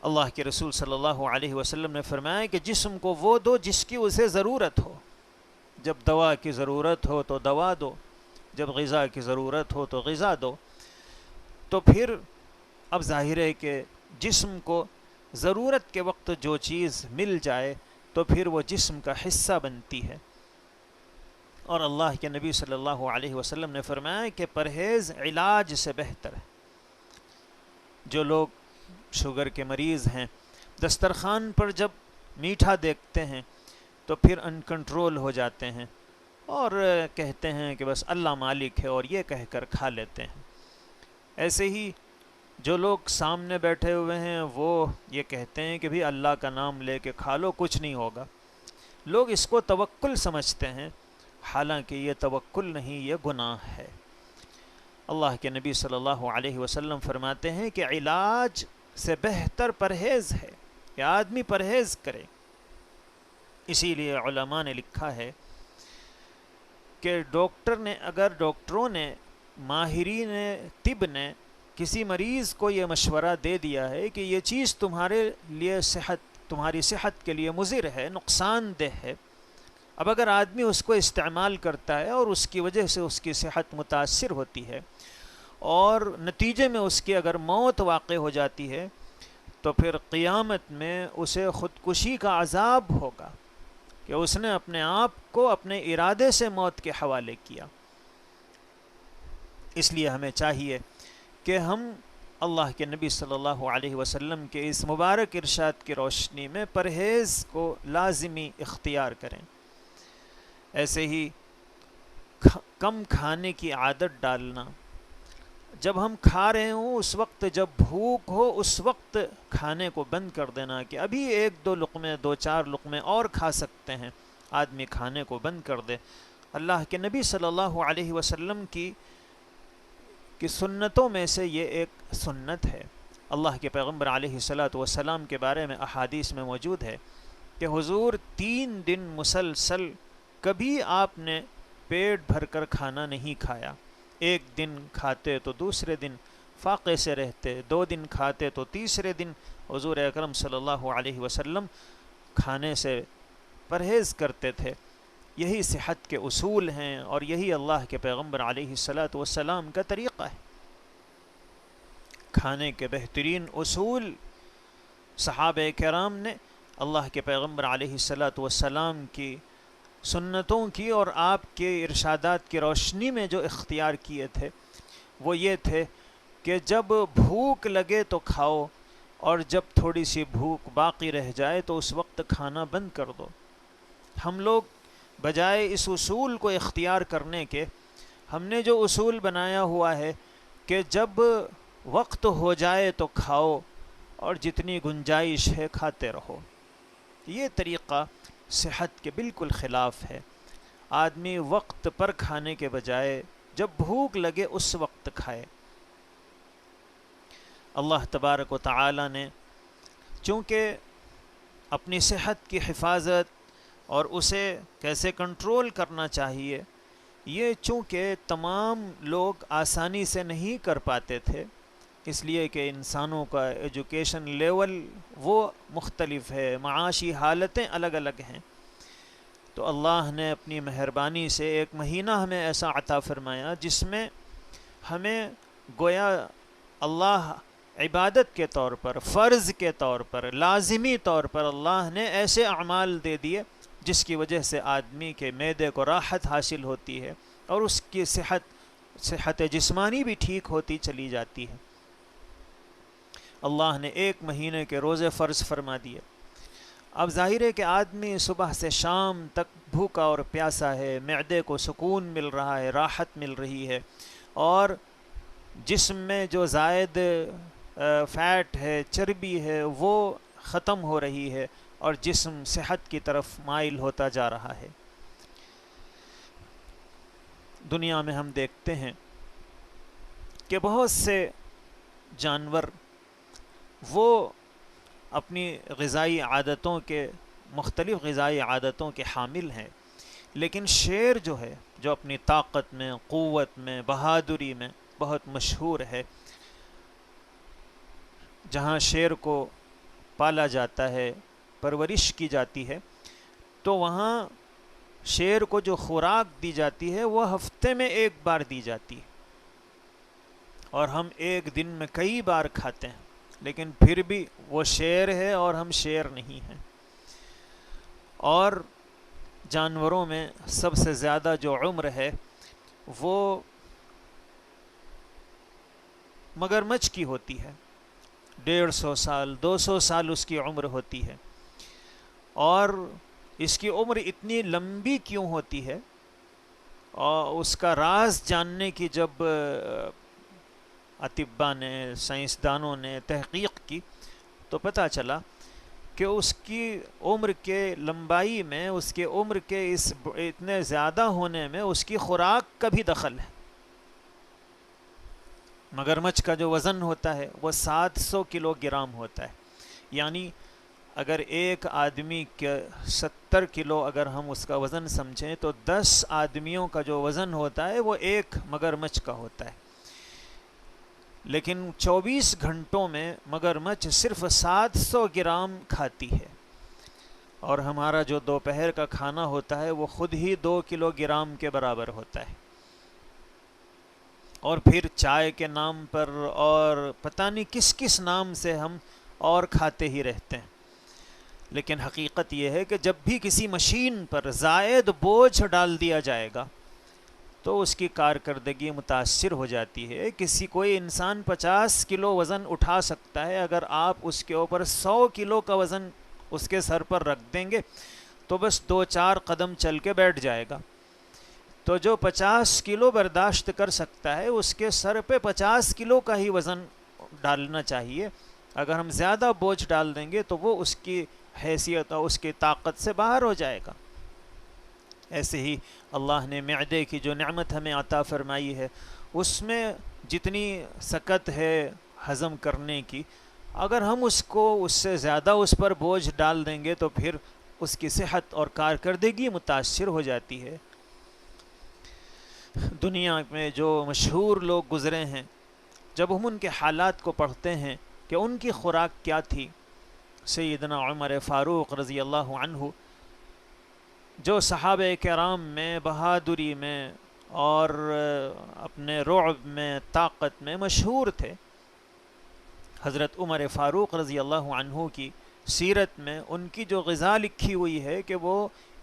اللہ کے رسول صلی اللہ علیہ وسلم نے فرمایا کہ جسم کو وہ دو جس کی اسے ضرورت ہو، جب دوا کی ضرورت ہو تو دوا دو، جب غذا کی ضرورت ہو تو غذا دو۔ تو پھر اب ظاہر ہے کہ جسم کو ضرورت کے وقت جو چیز مل جائے تو پھر وہ جسم کا حصہ بنتی ہے۔ اور اللہ کے نبی صلی اللہ علیہ وسلم نے فرمایا کہ پرہیز علاج سے بہتر ہے۔ جو لوگ شوگر کے مریض ہیں دسترخوان پر جب میٹھا دیکھتے ہیں تو پھر ان کنٹرول ہو جاتے ہیں اور کہتے ہیں کہ بس اللہ مالک ہے اور یہ کہہ کر کھا لیتے ہیں۔ ایسے ہی جو لوگ سامنے بیٹھے ہوئے ہیں وہ یہ کہتے ہیں کہ بھی اللہ کا نام لے کے کھا لو، کچھ نہیں ہوگا۔ لوگ اس کو توکل سمجھتے ہیں، حالانکہ یہ توکل نہیں، یہ گناہ ہے۔ اللہ کے نبی صلی اللہ علیہ وسلم فرماتے ہیں کہ علاج سے بہتر پرہیز ہے کہ آدمی پرہیز کرے۔ اسی لیے علماء نے لکھا ہے کہ ڈاکٹروں نے ماہرین طب نے کسی مریض کو یہ مشورہ دے دیا ہے کہ یہ چیز تمہاری صحت کے لیے مضر ہے، نقصان دہ ہے۔ اب اگر آدمی اس کو استعمال کرتا ہے اور اس کی وجہ سے اس کی صحت متاثر ہوتی ہے اور نتیجے میں اس کی اگر موت واقع ہو جاتی ہے تو پھر قیامت میں اسے خودکشی کا عذاب ہوگا کہ اس نے اپنے آپ کو اپنے ارادے سے موت کے حوالے کیا۔ اس لیے ہمیں چاہیے کہ ہم اللہ کے نبی صلی اللہ علیہ وسلم کے اس مبارک ارشاد کی روشنی میں پرہیز کو لازمی اختیار کریں۔ ایسے ہی کم کھانے کی عادت ڈالنا، جب ہم کھا رہے ہوں اس وقت، جب بھوک ہو اس وقت کھانے کو بند کر دینا کہ ابھی ایک دو لقمے، دو چار لقمے اور کھا سکتے ہیں، آدمی کھانے کو بند کر دے۔ اللہ کے نبی صلی اللہ علیہ وسلم کی سنتوں میں سے یہ ایک سنت ہے۔ اللہ کے پیغمبر علیہ الصلاۃ والسلام کے بارے میں احادیث میں موجود ہے کہ حضور 3 دن مسلسل کبھی آپ نے پیٹ بھر کر کھانا نہیں کھایا۔ ایک دن کھاتے تو دوسرے دن فاقے سے رہتے، 2 دن کھاتے تو تیسرے دن حضور اکرم صلی اللہ علیہ وسلم کھانے سے پرہیز کرتے تھے۔ یہی صحت کے اصول ہیں اور یہی اللہ کے پیغمبر علیہ الصلاۃ والسلام کا طریقہ ہے۔ کھانے کے بہترین اصول صحابہ کرام نے اللہ کے پیغمبر علیہ الصلاۃ والسلام کی سنتوں کی اور آپ کے ارشادات کی روشنی میں جو اختیار کیے تھے وہ یہ تھے کہ جب بھوک لگے تو کھاؤ، اور جب تھوڑی سی بھوک باقی رہ جائے تو اس وقت کھانا بند کر دو۔ ہم لوگ بجائے اس اصول کو اختیار کرنے کے، ہم نے جو اصول بنایا ہوا ہے کہ جب وقت ہو جائے تو کھاؤ اور جتنی گنجائش ہے کھاتے رہو، یہ طریقہ صحت کے بالکل خلاف ہے۔ آدمی وقت پر کھانے کے بجائے جب بھوک لگے اس وقت کھائے۔ اللہ تبارک و تعالی نے چونکہ اپنی صحت کی حفاظت اور اسے کیسے کنٹرول کرنا چاہیے، یہ چونکہ تمام لوگ آسانی سے نہیں کر پاتے تھے، اس لیے کہ انسانوں کا ایجوکیشن لیول وہ مختلف ہے، معاشی حالتیں الگ الگ ہیں، تو اللہ نے اپنی مہربانی سے ایک مہینہ ہمیں ایسا عطا فرمایا جس میں ہمیں گویا اللہ عبادت کے طور پر، فرض کے طور پر، لازمی طور پر اللہ نے ایسے اعمال دے دیے جس کی وجہ سے آدمی کے معدے کو راحت حاصل ہوتی ہے اور اس کی صحت جسمانی بھی ٹھیک ہوتی چلی جاتی ہے۔ اللہ نے 1 مہینے کے روزے فرض فرما دیے۔ اب ظاہر ہے کہ آدمی صبح سے شام تک بھوکا اور پیاسا ہے، معدے کو سکون مل رہا ہے، راحت مل رہی ہے، اور جسم میں جو زائد فیٹ ہے، چربی ہے، وہ ختم ہو رہی ہے اور جسم صحت کی طرف مائل ہوتا جا رہا ہے۔ دنیا میں ہم دیکھتے ہیں کہ بہت سے جانور وہ اپنی غذائی عادتوں کے، مختلف غذائی عادتوں کے حامل ہیں، لیکن شیر جو ہے، جو اپنی طاقت میں، قوت میں، بہادری میں بہت مشہور ہے، جہاں شیر کو پالا جاتا ہے، پرورش کی جاتی ہے، تو وہاں شیر کو جو خوراک دی جاتی ہے وہ ہفتے میں 1 بار دی جاتی ہے، اور ہم ایک دن میں کئی بار کھاتے ہیں، لیکن پھر بھی وہ شیر ہے اور ہم شیر نہیں ہیں۔ اور جانوروں میں سب سے زیادہ جو عمر ہے وہ مگرمچھ کی ہوتی ہے، 150 سال، 200 سال اس کی عمر ہوتی ہے۔ اور اس کی عمر اتنی لمبی کیوں ہوتی ہے، اور اس کا راز جاننے کی جب اطباء نے، سائنسدانوں نے تحقیق کی تو پتہ چلا کہ اس کی عمر کے لمبائی میں، اس کے عمر کے اس اتنے زیادہ ہونے میں اس کی خوراک کا بھی دخل ہے۔ مگرمچھ کا جو وزن ہوتا ہے وہ 700 کلو گرام ہوتا ہے، یعنی اگر ایک آدمی کے 70 کلو اگر ہم اس کا وزن سمجھیں تو 10 آدمیوں کا جو وزن ہوتا ہے وہ ایک مگرمچھ کا ہوتا ہے، لیکن 24 گھنٹوں میں مگرمچھ صرف 700 گرام کھاتی ہے، اور ہمارا جو دوپہر کا کھانا ہوتا ہے وہ خود ہی 2 کلو گرام کے برابر ہوتا ہے، اور پھر چائے کے نام پر اور پتہ نہیں کس کس نام سے ہم اور کھاتے ہی رہتے ہیں۔ لیکن حقیقت یہ ہے کہ جب بھی کسی مشین پر زائد بوجھ ڈال دیا جائے گا تو اس کی کارکردگی متاثر ہو جاتی ہے۔ کوئی انسان 50 کلو وزن اٹھا سکتا ہے، اگر آپ اس کے اوپر 100 کلو کا وزن اس کے سر پر رکھ دیں گے تو بس 2-4 قدم چل کے بیٹھ جائے گا۔ تو جو 50 کلو برداشت کر سکتا ہے اس کے سر پہ 50 کلو کا ہی وزن ڈالنا چاہیے. اگر ہم زیادہ بوجھ ڈال دیں گے تو وہ اس کی حیثیت اور اس کی طاقت سے باہر ہو جائے گا. ایسے ہی اللہ نے معدے کی جو نعمت ہمیں عطا فرمائی ہے اس میں جتنی سکت ہے ہضم کرنے کی، اگر ہم اس سے زیادہ اس پر بوجھ ڈال دیں گے تو پھر اس کی صحت اور کارکردگی متاثر ہو جاتی ہے. دنیا میں جو مشہور لوگ گزرے ہیں، جب ہم ان کے حالات کو پڑھتے ہیں کہ ان کی خوراک کیا تھی، سیدنا عمر فاروق رضی اللہ عنہ جو صحابہ کرام میں بہادری میں اور اپنے رعب میں، طاقت میں مشہور تھے، حضرت عمر فاروق رضی اللہ عنہ کی سیرت میں ان کی جو غذا لکھی ہوئی ہے کہ وہ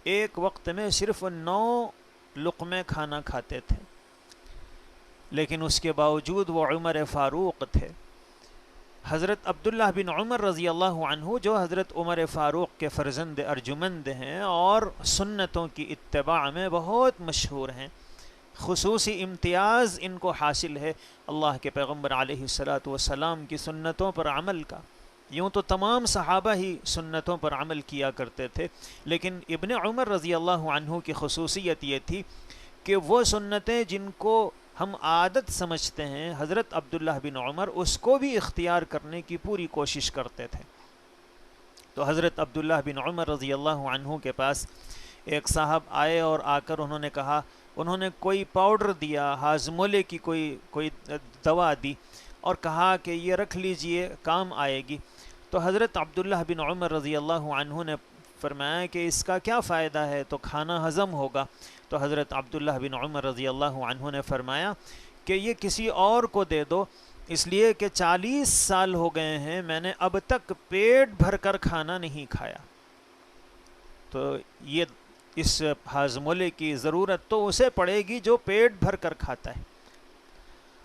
ایک وقت میں صرف 9 لقمے کھانا کھاتے تھے، لیکن اس کے باوجود وہ عمر فاروق تھے. حضرت عبداللہ بن عمر رضی اللہ عنہ جو حضرت عمر فاروق کے فرزند ارجمند ہیں اور سنتوں کی اتباع میں بہت مشہور ہیں، خصوصی امتیاز ان کو حاصل ہے اللہ کے پیغمبر علیہ الصلاۃ والسلام کی سنتوں پر عمل کا. یوں تو تمام صحابہ ہی سنتوں پر عمل کیا کرتے تھے، لیکن ابن عمر رضی اللہ عنہ کی خصوصیت یہ تھی کہ وہ سنتیں جن کو ہم عادت سمجھتے ہیں، حضرت عبداللہ بن عمر اس کو بھی اختیار کرنے کی پوری کوشش کرتے تھے. تو حضرت عبداللہ بن عمر رضی اللہ عنہ کے پاس ایک صاحب آئے اور آ کر انہوں نے کہا، انہوں نے کوئی پاؤڈر دیا، ہاضمولے کی کوئی دوا دی اور کہا کہ یہ رکھ لیجئے، کام آئے گی. تو حضرت عبداللہ بن عمر رضی اللہ عنہ نے فرمایا کہ اس کا کیا فائدہ ہے، تو کھانا ہضم ہوگا. تو حضرت عبداللہ بن عمر رضی اللہ عنہ نے فرمایا کہ یہ کسی اور کو دے دو، اس لیے کہ 40 سال ہو گئے ہیں میں نے اب تک پیٹ بھر کر کھانا نہیں کھایا. تو یہ اس ہاضمولے کی ضرورت تو اسے پڑے گی جو پیٹ بھر کر کھاتا ہے.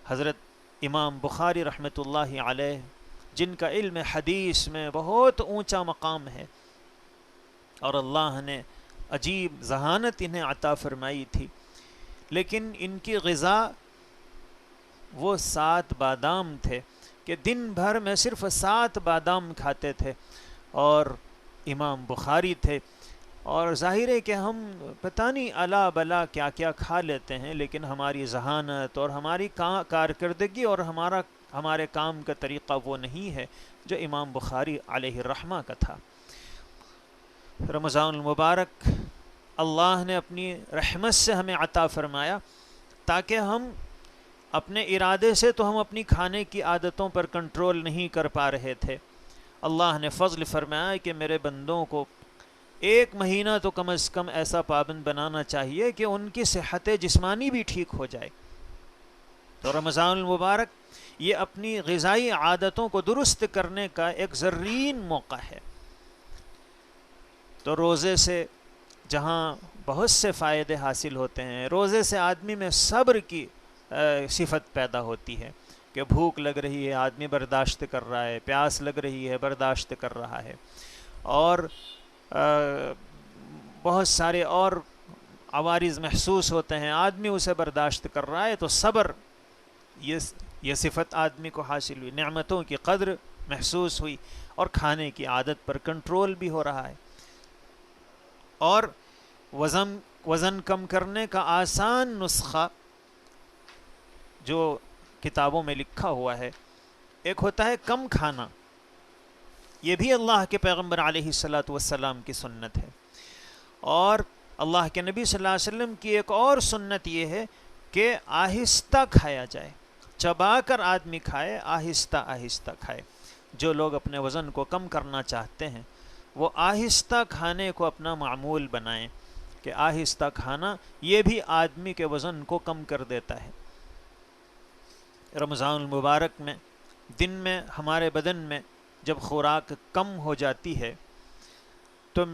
حضرت امام بخاری رحمۃ اللہ علیہ جن کا علم حدیث میں بہت اونچا مقام ہے اور اللہ نے عجیب ذہانت انہیں عطا فرمائی تھی، لیکن ان کی غذا وہ 7 بادام تھے کہ دن بھر میں صرف 7 بادام کھاتے تھے. اور امام بخاری تھے، اور ظاہر ہے کہ ہم پتہ نہیں الا بلا کیا کیا کھا لیتے ہیں، لیکن ہماری ذہانت اور ہماری کارکردگی اور ہمارے کام کا طریقہ وہ نہیں ہے جو امام بخاری علیہ الرحمہ کا تھا. رمضان المبارک اللہ نے اپنی رحمت سے ہمیں عطا فرمایا تاکہ ہم اپنے ارادے سے تو ہم اپنی کھانے کی عادتوں پر کنٹرول نہیں کر پا رہے تھے. اللہ نے فضل فرمایا کہ میرے بندوں کو 1 مہینہ تو کم از کم ایسا پابند بنانا چاہیے کہ ان کی صحت جسمانی بھی ٹھیک ہو جائے. تو رمضان المبارک یہ اپنی غذائی عادتوں کو درست کرنے کا ایک زرین موقع ہے. تو روزے سے جہاں بہت سے فائدے حاصل ہوتے ہیں، روزے سے آدمی میں صبر کی صفت پیدا ہوتی ہے کہ بھوک لگ رہی ہے آدمی برداشت کر رہا ہے، پیاس لگ رہی ہے برداشت کر رہا ہے، اور بہت سارے اور عوارض محسوس ہوتے ہیں آدمی اسے برداشت کر رہا ہے. تو صبر یہ صفت آدمی کو حاصل ہوئی، نعمتوں کی قدر محسوس ہوئی، اور کھانے کی عادت پر کنٹرول بھی ہو رہا ہے. اور وزن کم کرنے کا آسان نسخہ جو کتابوں میں لکھا ہوا ہے، ایک ہوتا ہے کم کھانا، یہ بھی اللہ کے پیغمبر علیہ الصلاۃ والسلام کی سنت ہے. اور اللہ کے نبی صلی اللہ علیہ وسلم کی ایک اور سنت یہ ہے کہ آہستہ کھایا جائے، چبا کر آدمی کھائے، آہستہ آہستہ کھائے. جو لوگ اپنے وزن کو کم کرنا چاہتے ہیں وہ آہستہ کھانے کو اپنا معمول بنائیں کہ آہستہ کھانا یہ بھی آدمی کے وزن کو کم کر دیتا ہے. رمضان المبارک میں دن میں ہمارے بدن میں جب خوراک کم ہو جاتی ہے تو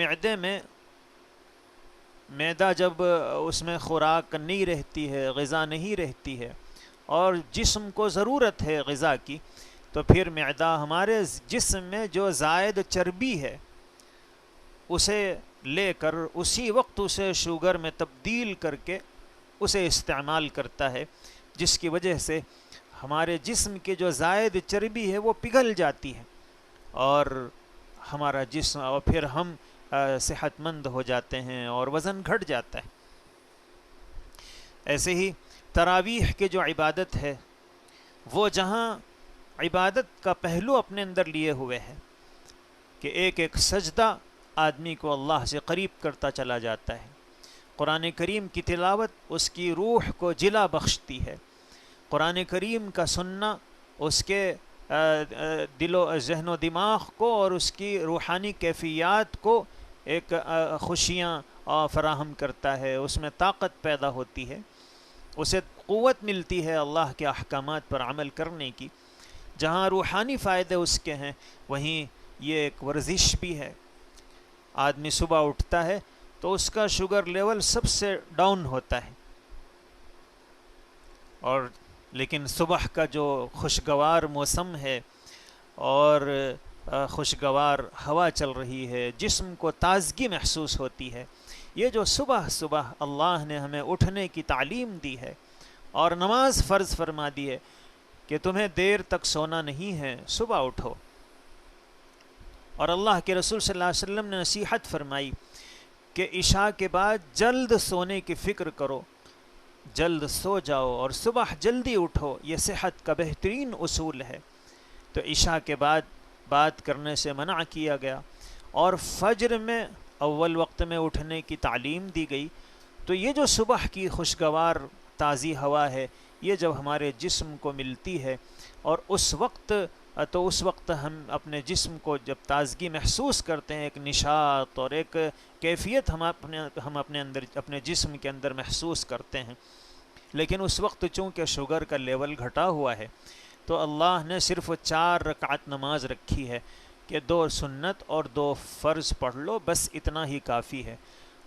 معدہ جب اس میں خوراک نہیں رہتی ہے، غذا نہیں رہتی ہے، اور جسم کو ضرورت ہے غذا کی، تو پھر معدہ ہمارے جسم میں جو زائد چربی ہے اسے لے کر اسی وقت اسے شوگر میں تبدیل کر کے اسے استعمال کرتا ہے، جس کی وجہ سے ہمارے جسم کی جو زائد چربی ہے وہ پگھل جاتی ہے اور ہمارا جسم، اور پھر ہم صحت مند ہو جاتے ہیں اور وزن گھٹ جاتا ہے۔ ایسے ہی تراویح کی جو عبادت ہے وہ جہاں عبادت کا پہلو اپنے اندر لیے ہوئے ہے کہ ایک ایک سجدہ آدمی کو اللہ سے قریب کرتا چلا جاتا ہے، قرآن کریم کی تلاوت اس کی روح کو جلا بخشتی ہے، قرآن کریم کا سننا اس کے دل و ذہن و دماغ کو اور اس کی روحانی کیفیات کو ایک خوشیاں فراہم کرتا ہے، اس میں طاقت پیدا ہوتی ہے، اسے قوت ملتی ہے اللہ کے احکامات پر عمل کرنے کی۔ جہاں روحانی فائدے اس کے ہیں وہیں یہ ایک ورزش بھی ہے۔ آدمی صبح اٹھتا ہے تو اس کا شوگر لیول سب سے ڈاؤن ہوتا ہے، اور لیکن صبح کا جو خوشگوار موسم ہے اور خوشگوار ہوا چل رہی ہے، جسم کو تازگی محسوس ہوتی ہے، یہ جو صبح صبح اللہ نے ہمیں اٹھنے کی تعلیم دی ہے اور نماز فرض فرما دی ہے کہ تمہیں دیر تک سونا نہیں ہے، صبح اٹھو، اور اللہ کے رسول صلی اللہ علیہ وسلم نے نصیحت فرمائی کہ عشاء کے بعد جلد سونے کی فکر کرو، جلد سو جاؤ اور صبح جلدی اٹھو، یہ صحت کا بہترین اصول ہے۔ تو عشاء کے بعد بات کرنے سے منع کیا گیا، اور فجر میں اول وقت میں اٹھنے کی تعلیم دی گئی۔ تو یہ جو صبح کی خوشگوار تازی ہوا ہے، یہ جب ہمارے جسم کو ملتی ہے اور اس وقت ہم اپنے جسم کو جب تازگی محسوس کرتے ہیں، ایک نشاط اور ایک کیفیت ہم اپنے اندر، اپنے جسم کے اندر محسوس کرتے ہیں۔ لیکن اس وقت چونکہ شوگر کا لیول گھٹا ہوا ہے تو اللہ نے صرف 4 رکعت نماز رکھی ہے کہ 2 سنت اور 2 فرض پڑھ لو، بس اتنا ہی کافی ہے۔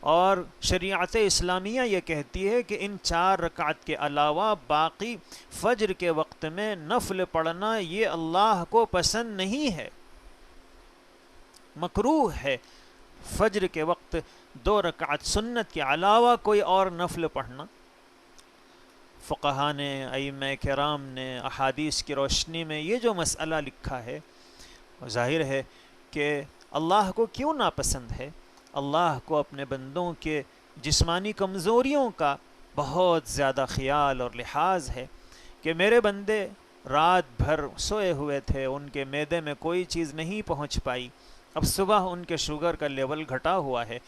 اور شریعت اسلامیہ یہ کہتی ہے کہ ان 4 رکعت کے علاوہ باقی فجر کے وقت میں نفل پڑھنا یہ اللہ کو پسند نہیں ہے، مکروہ ہے۔ فجر کے وقت 2 رکعت سنت کے علاوہ کوئی اور نفل پڑھنا، فقہاء نے، ائمہ کرام نے احادیث کی روشنی میں یہ جو مسئلہ لکھا ہے، ظاہر ہے کہ اللہ کو کیوں ناپسند ہے۔ اللہ کو اپنے بندوں کے جسمانی کمزوریوں کا بہت زیادہ خیال اور لحاظ ہے کہ میرے بندے رات بھر سوئے ہوئے تھے، ان کے معدے میں کوئی چیز نہیں پہنچ پائی، اب صبح ان کے شوگر کا لیول گھٹا ہوا ہے،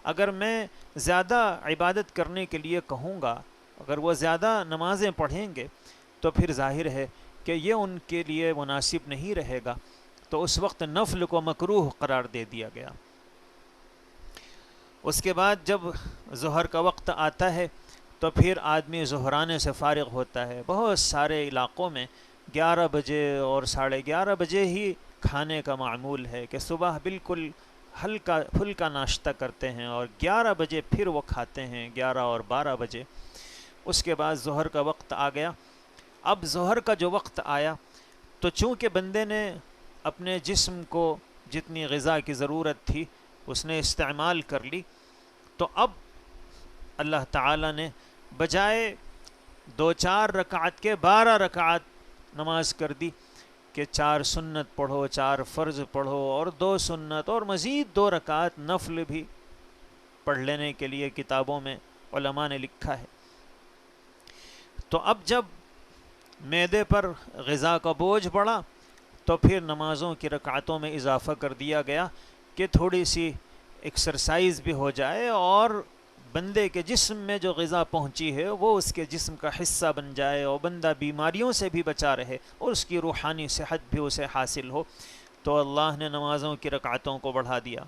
اگر میں زیادہ عبادت کرنے کے لیے کہوں گا، اگر وہ زیادہ نمازیں پڑھیں گے تو پھر ظاہر ہے کہ یہ ان کے لیے مناسب نہیں رہے گا، تو اس وقت نفل کو مکروہ قرار دے دیا گیا۔ اس کے بعد جب ظہر کا وقت آتا ہے تو پھر آدمی ظہرانے سے فارغ ہوتا ہے۔ بہت سارے علاقوں میں 11 بجے اور 11:30 بجے ہی کھانے کا معمول ہے کہ صبح بالکل ہلکا پھلکا ناشتہ کرتے ہیں اور 11 بجے پھر وہ کھاتے ہیں، 11 اور 12 بجے۔ اس کے بعد ظہر کا وقت آ گیا۔ اب ظہر کا جو وقت آیا تو چونکہ بندے نے اپنے جسم کو جتنی غذا کی ضرورت تھی اس نے استعمال کر لی، تو اب اللہ تعالیٰ نے بجائے 2-4 رکعت کے 12 رکعت نماز کر دی کہ 4 سنت پڑھو، 4 فرض پڑھو اور 2 سنت اور مزید 2 رکعت نفل بھی پڑھ لینے کے لیے کتابوں میں علماء نے لکھا ہے۔ تو اب جب معدے پر غذا کا بوجھ بڑھا تو پھر نمازوں کی رکعتوں میں اضافہ کر دیا گیا کہ تھوڑی سی ایکسرسائز بھی ہو جائے اور بندے کے جسم میں جو غذا پہنچی ہے وہ اس کے جسم کا حصہ بن جائے اور بندہ بیماریوں سے بھی بچا رہے اور اس کی روحانی صحت بھی اسے حاصل ہو۔ تو اللہ نے نمازوں کی رکعتوں کو بڑھا دیا،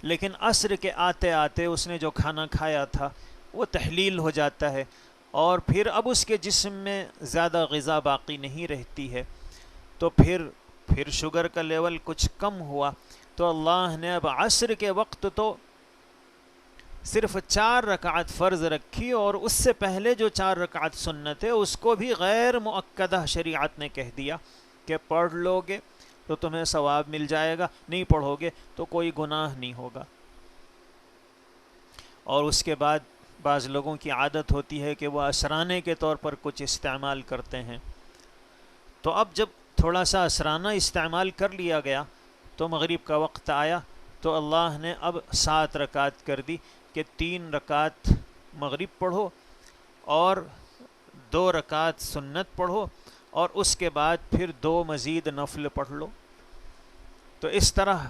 لیکن عصر کے آتے آتے اس نے جو کھانا کھایا تھا وہ تحلیل ہو جاتا ہے اور پھر اب اس کے جسم میں زیادہ غذا باقی نہیں رہتی ہے، تو پھر شوگر کا لیول کچھ کم ہوا، تو اللہ نے اب عصر کے وقت تو صرف 4 رکعت فرض رکھی اور اس سے پہلے جو 4 رکعت سنت ہے اس کو بھی غیر مؤکدہ شریعت نے کہہ دیا کہ پڑھ لو گے تو تمہیں ثواب مل جائے گا، نہیں پڑھو گے تو کوئی گناہ نہیں ہوگا۔ اور اس کے بعد بعض لوگوں کی عادت ہوتی ہے کہ وہ عصرانے کے طور پر کچھ استعمال کرتے ہیں، تو اب جب تھوڑا سا عصرانہ استعمال کر لیا گیا تو مغرب کا وقت آیا تو اللہ نے اب 7 رکعت کر دی کہ 3 رکعت مغرب پڑھو اور 2 رکعت سنت پڑھو اور اس کے بعد پھر 2 مزید نفل پڑھ لو. تو اس طرح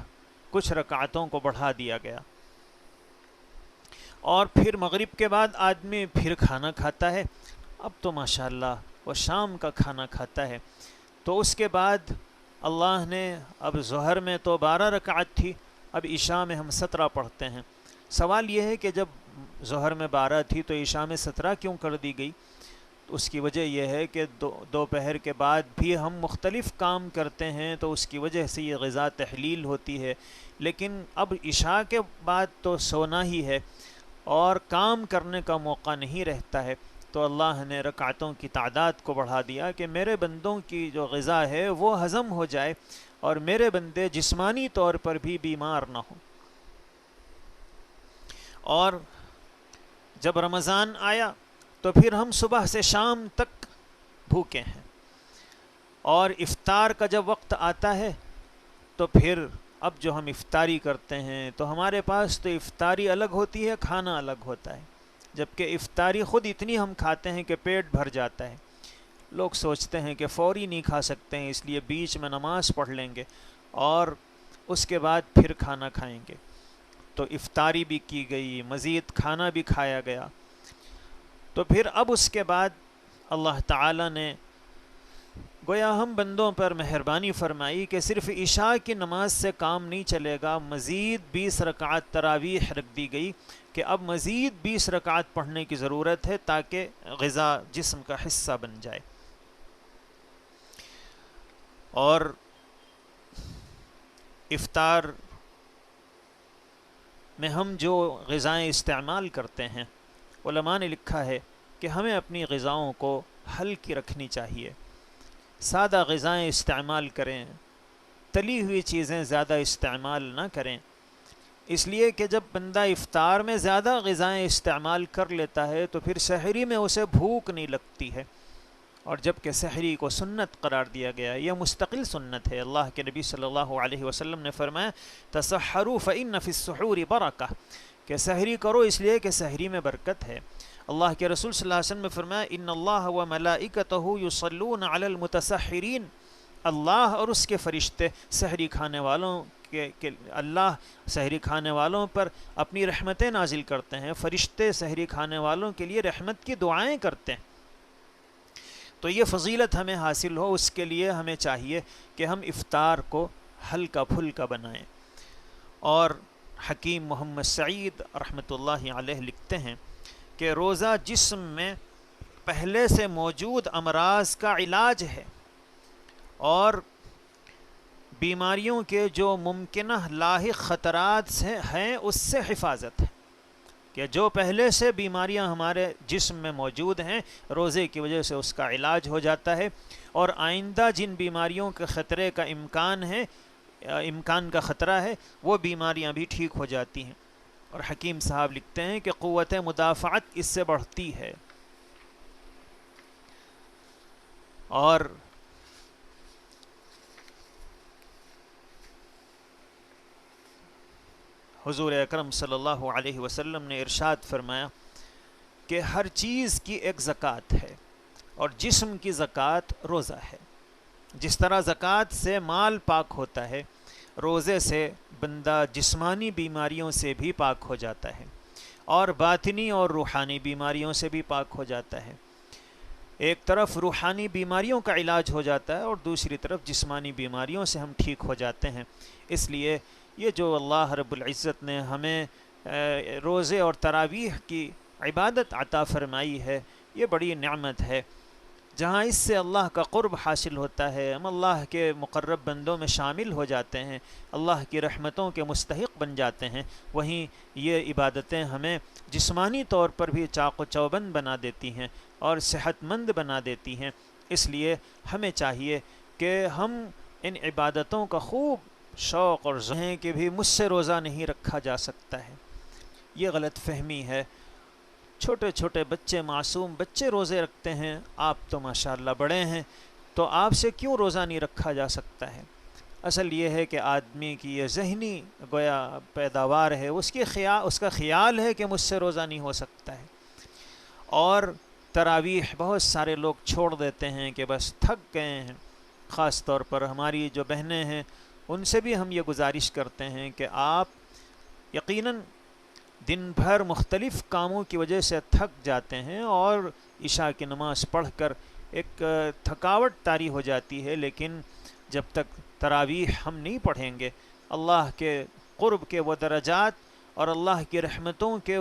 کچھ رکعتوں کو بڑھا دیا گیا. اور پھر مغرب کے بعد آدمی پھر کھانا کھاتا ہے. اب تو ماشاءاللہ وہ شام کا کھانا کھاتا ہے. تو اس کے بعد اللہ نے اب ظہر میں تو 12 رکعت تھی، اب عشاء میں ہم 17 پڑھتے ہیں. سوال یہ ہے کہ جب ظہر میں 12 تھی تو عشاء میں 17 کیوں کر دی گئی؟ اس کی وجہ یہ ہے کہ دوپہر کے بعد بھی ہم مختلف کام کرتے ہیں تو اس کی وجہ سے یہ غذا تحلیل ہوتی ہے، لیکن اب عشاء کے بعد تو سونا ہی ہے اور کام کرنے کا موقع نہیں رہتا ہے. تو اللہ نے رکعتوں کی تعداد کو بڑھا دیا کہ میرے بندوں کی جو غذا ہے وہ ہضم ہو جائے اور میرے بندے جسمانی طور پر بھی بیمار نہ ہوں. اور جب رمضان آیا تو پھر ہم صبح سے شام تک بھوکے ہیں، اور افطار کا جب وقت آتا ہے تو پھر اب جو ہم افطاری کرتے ہیں تو ہمارے پاس تو افطاری الگ ہوتی ہے، کھانا الگ ہوتا ہے. جبکہ افطاری خود اتنی ہم کھاتے ہیں کہ پیٹ بھر جاتا ہے. لوگ سوچتے ہیں کہ فوری نہیں کھا سکتے ہیں، اس لیے بیچ میں نماز پڑھ لیں گے اور اس کے بعد پھر کھانا کھائیں گے. تو افطاری بھی کی گئی، مزید کھانا بھی کھایا گیا. تو پھر اب اس کے بعد اللہ تعالی نے گویا ہم بندوں پر مہربانی فرمائی کہ صرف عشاء کی نماز سے کام نہیں چلے گا، مزید 20 رکعت تراویح رکھ دی گئی کہ اب مزید 20 رکعت پڑھنے کی ضرورت ہے تاکہ غذا جسم کا حصہ بن جائے. اور افطار میں ہم جو غذائیں استعمال کرتے ہیں، علماء نے لکھا ہے کہ ہمیں اپنی غذاؤں کو ہلکی رکھنی چاہیے، سادہ غذائیں استعمال کریں، تلی ہوئی چیزیں زیادہ استعمال نہ کریں. اس لیے کہ جب بندہ افطار میں زیادہ غذائیں استعمال کر لیتا ہے تو پھر سحری میں اسے بھوک نہیں لگتی ہے، اور جب کہ سحری کو سنت قرار دیا گیا، یہ مستقل سنت ہے. اللہ کے نبی صلی اللہ علیہ وسلم نے فرمایا تسحروا فإن فی السحور برکہ، کہ سحری کرو اس لیے کہ سحری میں برکت ہے. اللہ کے رسول صلی اللہ علیہ وسلم نے فرمایا ان اللہ و ملائکتہ یصلون علی المتسحرین، اللہ اور اس کے فرشتے سحری کھانے والوں کہ اللہ سحری کھانے والوں پر اپنی رحمتیں نازل کرتے ہیں، فرشتے سحری کھانے والوں کے لیے رحمت کی دعائیں کرتے ہیں. تو یہ فضیلت ہمیں حاصل ہو، اس کے لیے ہمیں چاہیے کہ ہم افطار کو ہلکا پھلکا بنائیں. اور حکیم محمد سعید رحمۃ اللہ علیہ لکھتے ہیں کہ روزہ جسم میں پہلے سے موجود امراض کا علاج ہے اور بیماریوں کے جو ممکنہ لاحق خطرات ہیں اس سے حفاظت ہے. کہ جو پہلے سے بیماریاں ہمارے جسم میں موجود ہیں روزے کی وجہ سے اس کا علاج ہو جاتا ہے، اور آئندہ جن بیماریوں کے خطرے کا امکان کا خطرہ ہے وہ بیماریاں بھی ٹھیک ہو جاتی ہیں. اور حکیم صاحب لکھتے ہیں کہ قوت مدافعت اس سے بڑھتی ہے. اور حضور اکرم صلی اللہ علیہ وسلم نے ارشاد فرمایا کہ ہر چیز کی ایک زکوٰۃ ہے اور جسم کی زکوٰۃ روزہ ہے. جس طرح زکوٰۃ سے مال پاک ہوتا ہے، روزے سے بندہ جسمانی بیماریوں سے بھی پاک ہو جاتا ہے اور باطنی اور روحانی بیماریوں سے بھی پاک ہو جاتا ہے. ایک طرف روحانی بیماریوں کا علاج ہو جاتا ہے اور دوسری طرف جسمانی بیماریوں سے ہم ٹھیک ہو جاتے ہیں. اس لیے یہ جو اللہ رب العزت نے ہمیں روزے اور تراویح کی عبادت عطا فرمائی ہے، یہ بڑی نعمت ہے. جہاں اس سے اللہ کا قرب حاصل ہوتا ہے، ہم اللہ کے مقرب بندوں میں شامل ہو جاتے ہیں، اللہ کی رحمتوں کے مستحق بن جاتے ہیں، وہیں یہ عبادتیں ہمیں جسمانی طور پر بھی چاق و چوبند بنا دیتی ہیں اور صحت مند بنا دیتی ہیں. اس لیے ہمیں چاہیے کہ ہم ان عبادتوں کا خوب شوق اور ذہن کہ بھی مجھ سے روزہ نہیں رکھا جا سکتا ہے، یہ غلط فہمی ہے. چھوٹے چھوٹے بچے، معصوم بچے روزے رکھتے ہیں، آپ تو ماشاءاللہ بڑے ہیں، تو آپ سے کیوں روزہ نہیں رکھا جا سکتا ہے؟ اصل یہ ہے کہ آدمی کی یہ ذہنی گویا پیداوار ہے، اس کا خیال ہے کہ مجھ سے روزہ نہیں ہو سکتا ہے، اور تراویح بہت سارے لوگ چھوڑ دیتے ہیں کہ بس تھک گئے ہیں۔ خاص طور پر ہماری جو بہنیں ہیں ان سے بھی ہم یہ گزارش کرتے ہیں کہ آپ یقیناً دن بھر مختلف کاموں کی وجہ سے تھک جاتے ہیں، اور عشاء کی نماز پڑھ کر ایک تھکاوٹ طاری ہو جاتی ہے، لیکن جب تک تراویح ہم نہیں پڑھیں گے، اللہ کے قرب کے وہ درجات اور اللہ کی رحمتوں کے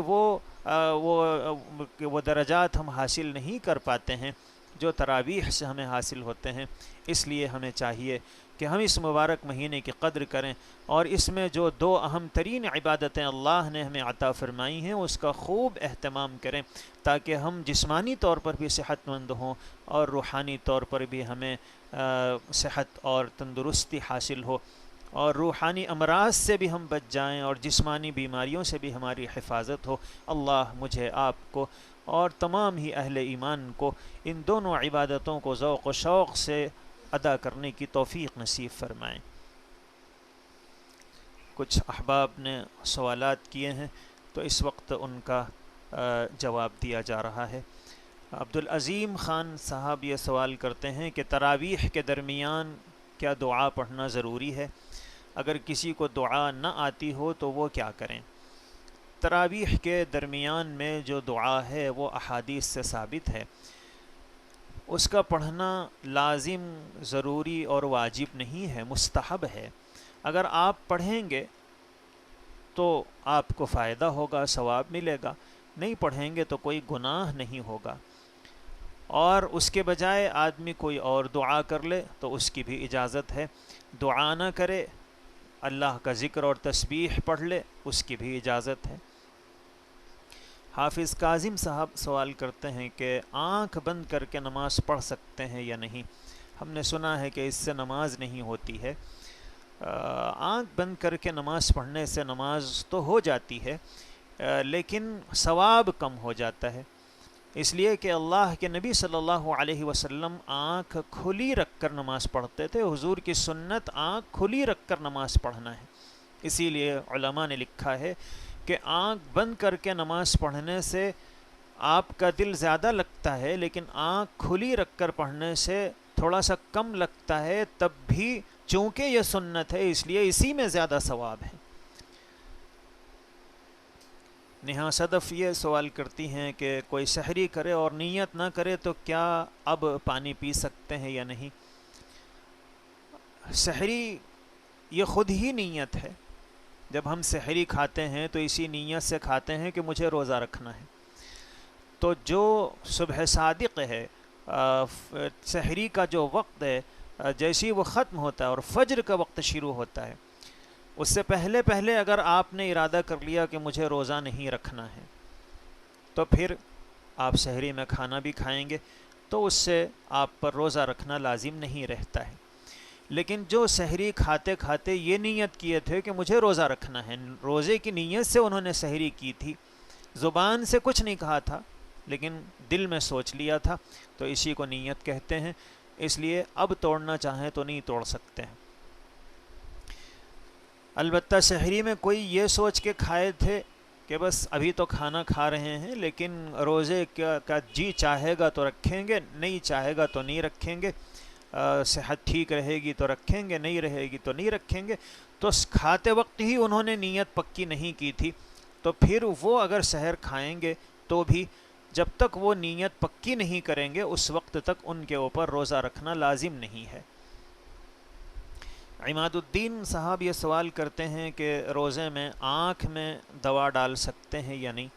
وہ درجات ہم حاصل نہیں کر پاتے ہیں جو تراویح سے ہمیں حاصل ہوتے ہیں۔ اس لیے ہمیں چاہیے کہ ہم اس مبارک مہینے کی قدر کریں، اور اس میں جو دو اہم ترین عبادتیں اللہ نے ہمیں عطا فرمائی ہیں اس کا خوب اہتمام کریں، تاکہ ہم جسمانی طور پر بھی صحت مند ہوں اور روحانی طور پر بھی ہمیں صحت اور تندرستی حاصل ہو، اور روحانی امراض سے بھی ہم بچ جائیں اور جسمانی بیماریوں سے بھی ہماری حفاظت ہو۔ اللہ مجھے، آپ کو اور تمام ہی اہل ایمان کو ان دونوں عبادتوں کو ذوق و شوق سے ادا کرنے کی توفیق نصیب فرمائیں۔ کچھ احباب نے سوالات کیے ہیں تو اس وقت ان کا جواب دیا جا رہا ہے۔ عبدالعظیم خان صاحب یہ سوال کرتے ہیں کہ تراویح کے درمیان کیا دعا پڑھنا ضروری ہے؟ اگر کسی کو دعا نہ آتی ہو تو وہ کیا کریں؟ تراویح کے درمیان میں جو دعا ہے وہ احادیث سے ثابت ہے، اس کا پڑھنا لازم، ضروری اور واجب نہیں ہے، مستحب ہے۔ اگر آپ پڑھیں گے تو آپ کو فائدہ ہوگا، ثواب ملے گا، نہیں پڑھیں گے تو کوئی گناہ نہیں ہوگا، اور اس کے بجائے آدمی کوئی اور دعا کر لے تو اس کی بھی اجازت ہے، دعا نہ کرے، اللہ کا ذکر اور تسبیح پڑھ لے، اس کی بھی اجازت ہے۔ حافظ کاظم صاحب سوال کرتے ہیں کہ آنکھ بند کر کے نماز پڑھ سکتے ہیں یا نہیں؟ ہم نے سنا ہے کہ اس سے نماز نہیں ہوتی ہے۔ آنکھ بند کر کے نماز پڑھنے سے نماز تو ہو جاتی ہے، لیکن ثواب کم ہو جاتا ہے، اس لیے کہ اللہ کے نبی صلی اللہ علیہ وسلم آنکھ کھلی رکھ کر نماز پڑھتے تھے۔ حضور کی سنت آنکھ کھلی رکھ کر نماز پڑھنا ہے، اسی لیے علماء نے لکھا ہے کہ آنکھ بند کر کے نماز پڑھنے سے آپ کا دل زیادہ لگتا ہے، لیکن آنکھ کھلی رکھ کر پڑھنے سے تھوڑا سا کم لگتا ہے، تب بھی چونکہ یہ سنت ہے اس لیے اسی میں زیادہ ثواب ہے۔ نیہا صدف یہ سوال کرتی ہیں کہ کوئی سحری کرے اور نیت نہ کرے تو کیا اب پانی پی سکتے ہیں یا نہیں؟ سحری یہ خود ہی نیت ہے، جب ہم سحری کھاتے ہیں تو اسی نیت سے کھاتے ہیں کہ مجھے روزہ رکھنا ہے، تو جو صبح صادق ہے، سحری کا جو وقت ہے، جیسے ہی وہ ختم ہوتا ہے اور فجر کا وقت شروع ہوتا ہے، اس سے پہلے پہلے اگر آپ نے ارادہ کر لیا کہ مجھے روزہ نہیں رکھنا ہے، تو پھر آپ سحری میں کھانا بھی کھائیں گے تو اس سے آپ پر روزہ رکھنا لازم نہیں رہتا ہے۔ لیکن جو سحری کھاتے کھاتے یہ نیت کیے تھے کہ مجھے روزہ رکھنا ہے، روزے کی نیت سے انہوں نے سحری کی تھی، زبان سے کچھ نہیں کہا تھا لیکن دل میں سوچ لیا تھا، تو اسی کو نیت کہتے ہیں، اس لیے اب توڑنا چاہیں تو نہیں توڑ سکتے ہیں۔ البتہ سحری میں کوئی یہ سوچ کے کھائے تھے کہ بس ابھی تو کھانا کھا رہے ہیں لیکن روزے کا جی چاہے گا تو رکھیں گے، نہیں چاہے گا تو نہیں رکھیں گے، صحت ٹھیک رہے گی تو رکھیں گے، نہیں رہے گی تو نہیں رکھیں گے، تو کھاتے وقت ہی انہوں نے نیت پکی نہیں کی تھی، تو پھر وہ اگر سحر کھائیں گے تو بھی جب تک وہ نیت پکی نہیں کریں گے اس وقت تک ان کے اوپر روزہ رکھنا لازم نہیں ہے۔ عماد الدین صاحب یہ سوال کرتے ہیں کہ روزے میں آنکھ میں دوا ڈال سکتے ہیں یا نہیں؟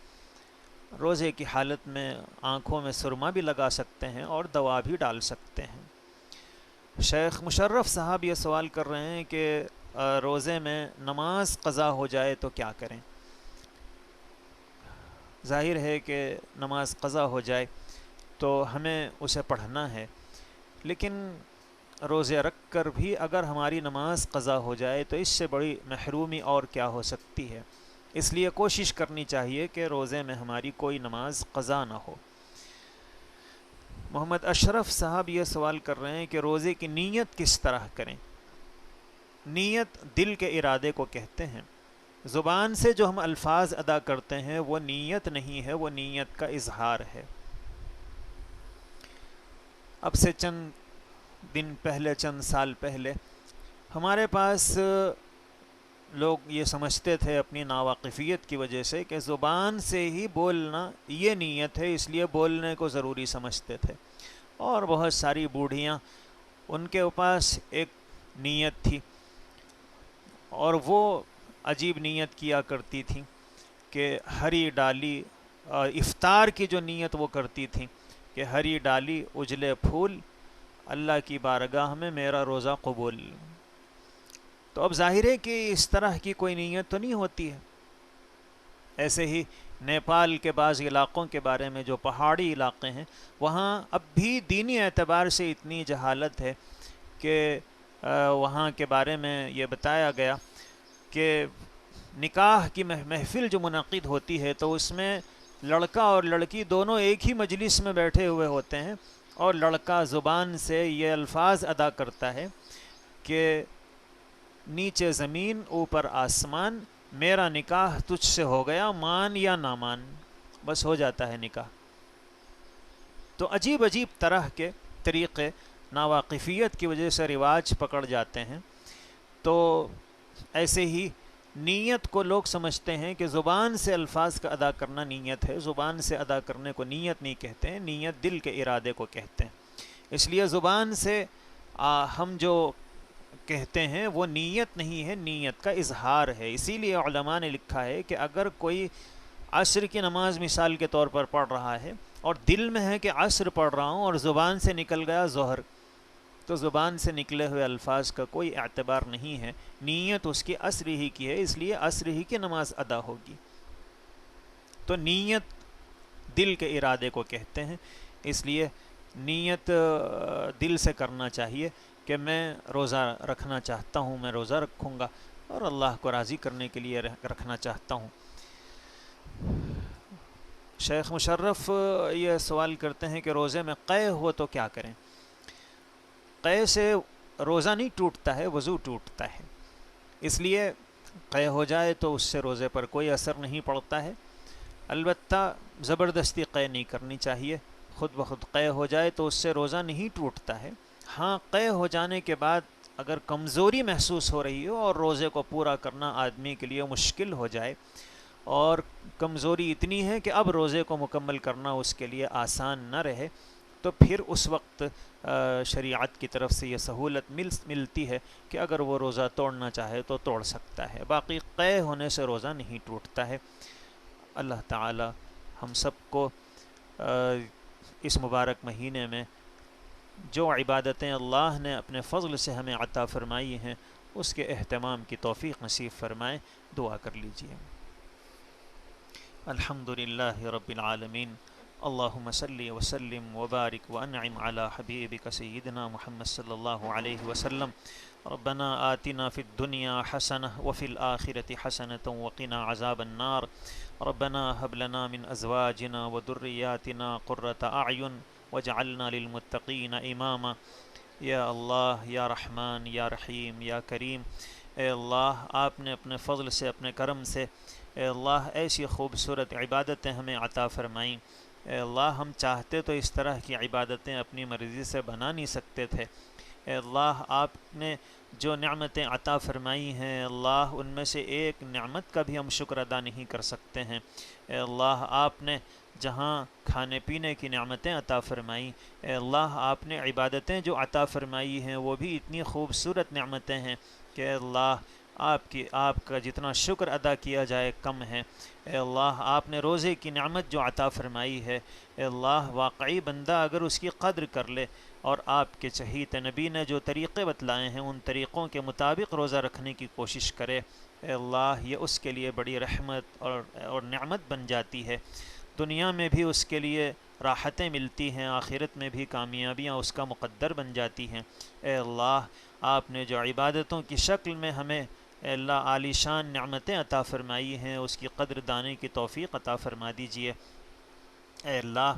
روزے کی حالت میں آنکھوں میں سرما بھی لگا سکتے ہیں اور دوا بھی ڈال سکتے ہیں۔ شیخ مشرف صاحب یہ سوال کر رہے ہیں کہ روزے میں نماز قضا ہو جائے تو کیا کریں؟ ظاہر ہے کہ نماز قضا ہو جائے تو ہمیں اسے پڑھنا ہے، لیکن روزے رکھ کر بھی اگر ہماری نماز قضا ہو جائے تو اس سے بڑی محرومی اور کیا ہو سکتی ہے۔ اس لیے کوشش کرنی چاہیے کہ روزے میں ہماری کوئی نماز قضا نہ ہو۔ محمد اشرف صاحب یہ سوال کر رہے ہیں کہ روزے کی نیت کس طرح کریں؟ نیت دل کے ارادے کو کہتے ہیں۔ زبان سے جو ہم الفاظ ادا کرتے ہیں وہ نیت نہیں ہے، وہ نیت کا اظہار ہے۔ اب سے چند دن پہلے، چند سال پہلے ہمارے پاس لوگ یہ سمجھتے تھے اپنی ناواقفیت کی وجہ سے کہ زبان سے ہی بولنا یہ نیت ہے، اس لیے بولنے کو ضروری سمجھتے تھے۔ اور بہت ساری بوڑھیاں، ان کے پاس ایک نیت تھی اور وہ عجیب نیت کیا کرتی تھیں کہ ہری ڈالی، افطار کی جو نیت وہ کرتی تھیں کہ ہری ڈالی اجلے پھول، اللہ کی بارگاہ میں میرا روزہ قبول۔ تو اب ظاہر ہے کہ اس طرح کی کوئی نیت تو نہیں ہوتی ہے۔ ایسے ہی نیپال کے بعض علاقوں کے بارے میں، جو پہاڑی علاقے ہیں، وہاں اب بھی دینی اعتبار سے اتنی جہالت ہے کہ وہاں کے بارے میں یہ بتایا گیا کہ نکاح کی محفل جو منعقد ہوتی ہے تو اس میں لڑکا اور لڑکی دونوں ایک ہی مجلس میں بیٹھے ہوئے ہوتے ہیں، اور لڑکا زبان سے یہ الفاظ ادا کرتا ہے کہ نیچے زمین اوپر آسمان، میرا نکاح تجھ سے ہو گیا، مان یا نہ مان، بس ہو جاتا ہے نکاح۔ تو عجیب عجیب طرح کے طریقے ناواقفیت کی وجہ سے رواج پکڑ جاتے ہیں۔ تو ایسے ہی نیت کو لوگ سمجھتے ہیں کہ زبان سے الفاظ کا ادا کرنا نیت ہے، زبان سے ادا کرنے کو نیت نہیں کہتے ہیں، نیت دل کے ارادے کو کہتے ہیں۔ اس لیے زبان سے ہم جو کہتے ہیں وہ نیت نہیں ہے، نیت کا اظہار ہے۔ اسی لیے علماء نے لکھا ہے کہ اگر کوئی عصر کی نماز مثال کے طور پر پڑھ رہا ہے اور دل میں ہے کہ عصر پڑھ رہا ہوں، اور زبان سے نکل گیا ظہر، تو زبان سے نکلے ہوئے الفاظ کا کوئی اعتبار نہیں ہے، نیت اس کی عصر ہی کی ہے، اس لیے عصر ہی کی نماز ادا ہوگی۔ تو نیت دل کے ارادے کو کہتے ہیں، اس لیے نیت دل سے کرنا چاہیے کہ میں روزہ رکھنا چاہتا ہوں، میں روزہ رکھوں گا اور اللہ کو راضی کرنے کے لیے رکھنا چاہتا ہوں۔ شیخ مشرف یہ سوال کرتے ہیں کہ روزے میں قے ہو تو کیا کریں؟ قے سے روزہ نہیں ٹوٹتا ہے، وضو ٹوٹتا ہے، اس لیے قے ہو جائے تو اس سے روزے پر کوئی اثر نہیں پڑتا ہے۔ البتہ زبردستی قے نہیں کرنی چاہیے، خود بخود قے ہو جائے تو اس سے روزہ نہیں ٹوٹتا ہے۔ ہاں، قے ہو جانے کے بعد اگر کمزوری محسوس ہو رہی ہو اور روزے کو پورا کرنا آدمی کے لیے مشکل ہو جائے، اور کمزوری اتنی ہے کہ اب روزے کو مکمل کرنا اس کے لیے آسان نہ رہے، تو پھر اس وقت شریعت کی طرف سے یہ سہولت ملتی ہے کہ اگر وہ روزہ توڑنا چاہے تو توڑ سکتا ہے، باقی قے ہونے سے روزہ نہیں ٹوٹتا ہے۔ اللہ تعالی ہم سب کو اس مبارک مہینے میں جو عبادتیں اللہ نے اپنے فضل سے ہمیں عطا فرمائی ہیں اس کے اہتمام کی توفیق نصیب فرمائے۔ دعا کر لیجیے۔ الحمدللہ رب العالمین، اللہم صلی وسلم وبارک وانعم علی حبیبک سیدنا محمد صلی اللہ علیہ وسلم۔ ربنا آتنا فی الدنیا حسنہ وفی الآخرۃ حسنۃ وقنا عذاب النار۔ ربنا هب لنا من ازواجنا وذریاتنا قرۃ اعین واجعلنا للمتقین اماما۔ یا اللہ، یا رحمان، یا رحیم، یا کریم، اے اللہ آپ نے اپنے فضل سے، اپنے کرم سے، اے اللہ ایسی خوبصورت عبادتیں ہمیں عطا فرمائیں۔ اے اللہ ہم چاہتے تو اس طرح کی عبادتیں اپنی مرضی سے بنا نہیں سکتے تھے۔ اے اللہ آپ نے جو نعمتیں عطا فرمائی ہیں، اللہ ان میں سے ایک نعمت کا بھی ہم شکر ادا نہیں کر سکتے ہیں۔ اے اللہ آپ نے جہاں کھانے پینے کی نعمتیں عطا فرمائیں، اے اللہ آپ نے عبادتیں جو عطا فرمائی ہیں وہ بھی اتنی خوبصورت نعمتیں ہیں کہ اے اللہ آپ کا جتنا شکر ادا کیا جائے کم ہے۔ اے اللہ آپ نے روزے کی نعمت جو عطا فرمائی ہے، اے اللہ واقعی بندہ اگر اس کی قدر کر لے اور آپ کے چہیت نبی نے جو طریقے بتلائے ہیں ان طریقوں کے مطابق روزہ رکھنے کی کوشش کرے، اے اللہ یہ اس کے لیے بڑی رحمت اور نعمت بن جاتی ہے۔ دنیا میں بھی اس کے لیے راحتیں ملتی ہیں، آخرت میں بھی کامیابیاں اس کا مقدر بن جاتی ہیں۔ اے اللہ آپ نے جو عبادتوں کی شکل میں ہمیں اے اللہ عالی شان نعمتیں عطا فرمائی ہیں، اس کی قدر دانے کی توفیق عطا فرما دیجئے۔ اے اللہ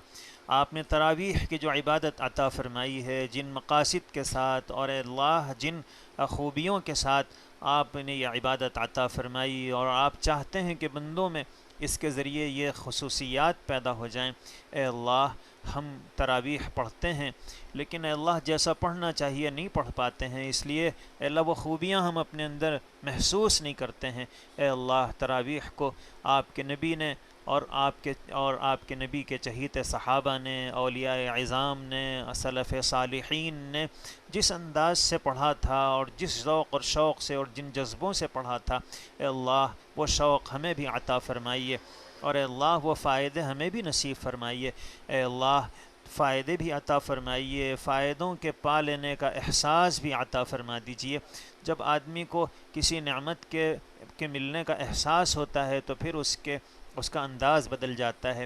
آپ نے تراویح کی جو عبادت عطا فرمائی ہے، جن مقاصد کے ساتھ اور اے اللہ جن خوبیوں کے ساتھ آپ نے یہ عبادت عطا فرمائی، اور آپ چاہتے ہیں کہ بندوں میں اس کے ذریعے یہ خصوصیات پیدا ہو جائیں۔ اے اللہ ہم تراویح پڑھتے ہیں لیکن اے اللہ جیسا پڑھنا چاہیے نہیں پڑھ پاتے ہیں، اس لیے اے اللہ وہ خوبیاں ہم اپنے اندر محسوس نہیں کرتے ہیں۔ اے اللہ تراویح کو آپ کے نبی نے اور آپ کے نبی کے چہیتے صحابہ نے، اولیاء عظام نے، سلف صالحین نے جس انداز سے پڑھا تھا اور جس ذوق اور شوق سے اور جن جذبوں سے پڑھا تھا، اے اللہ وہ شوق ہمیں بھی عطا فرمائیے، اور اے اللہ وہ فائدے ہمیں بھی نصیب فرمائیے۔ اے اللہ فائدے بھی عطا فرمائیے، فائدوں کے پا لینے کا احساس بھی عطا فرما دیجیے۔ جب آدمی کو کسی نعمت کے ملنے کا احساس ہوتا ہے تو پھر اس کا انداز بدل جاتا ہے۔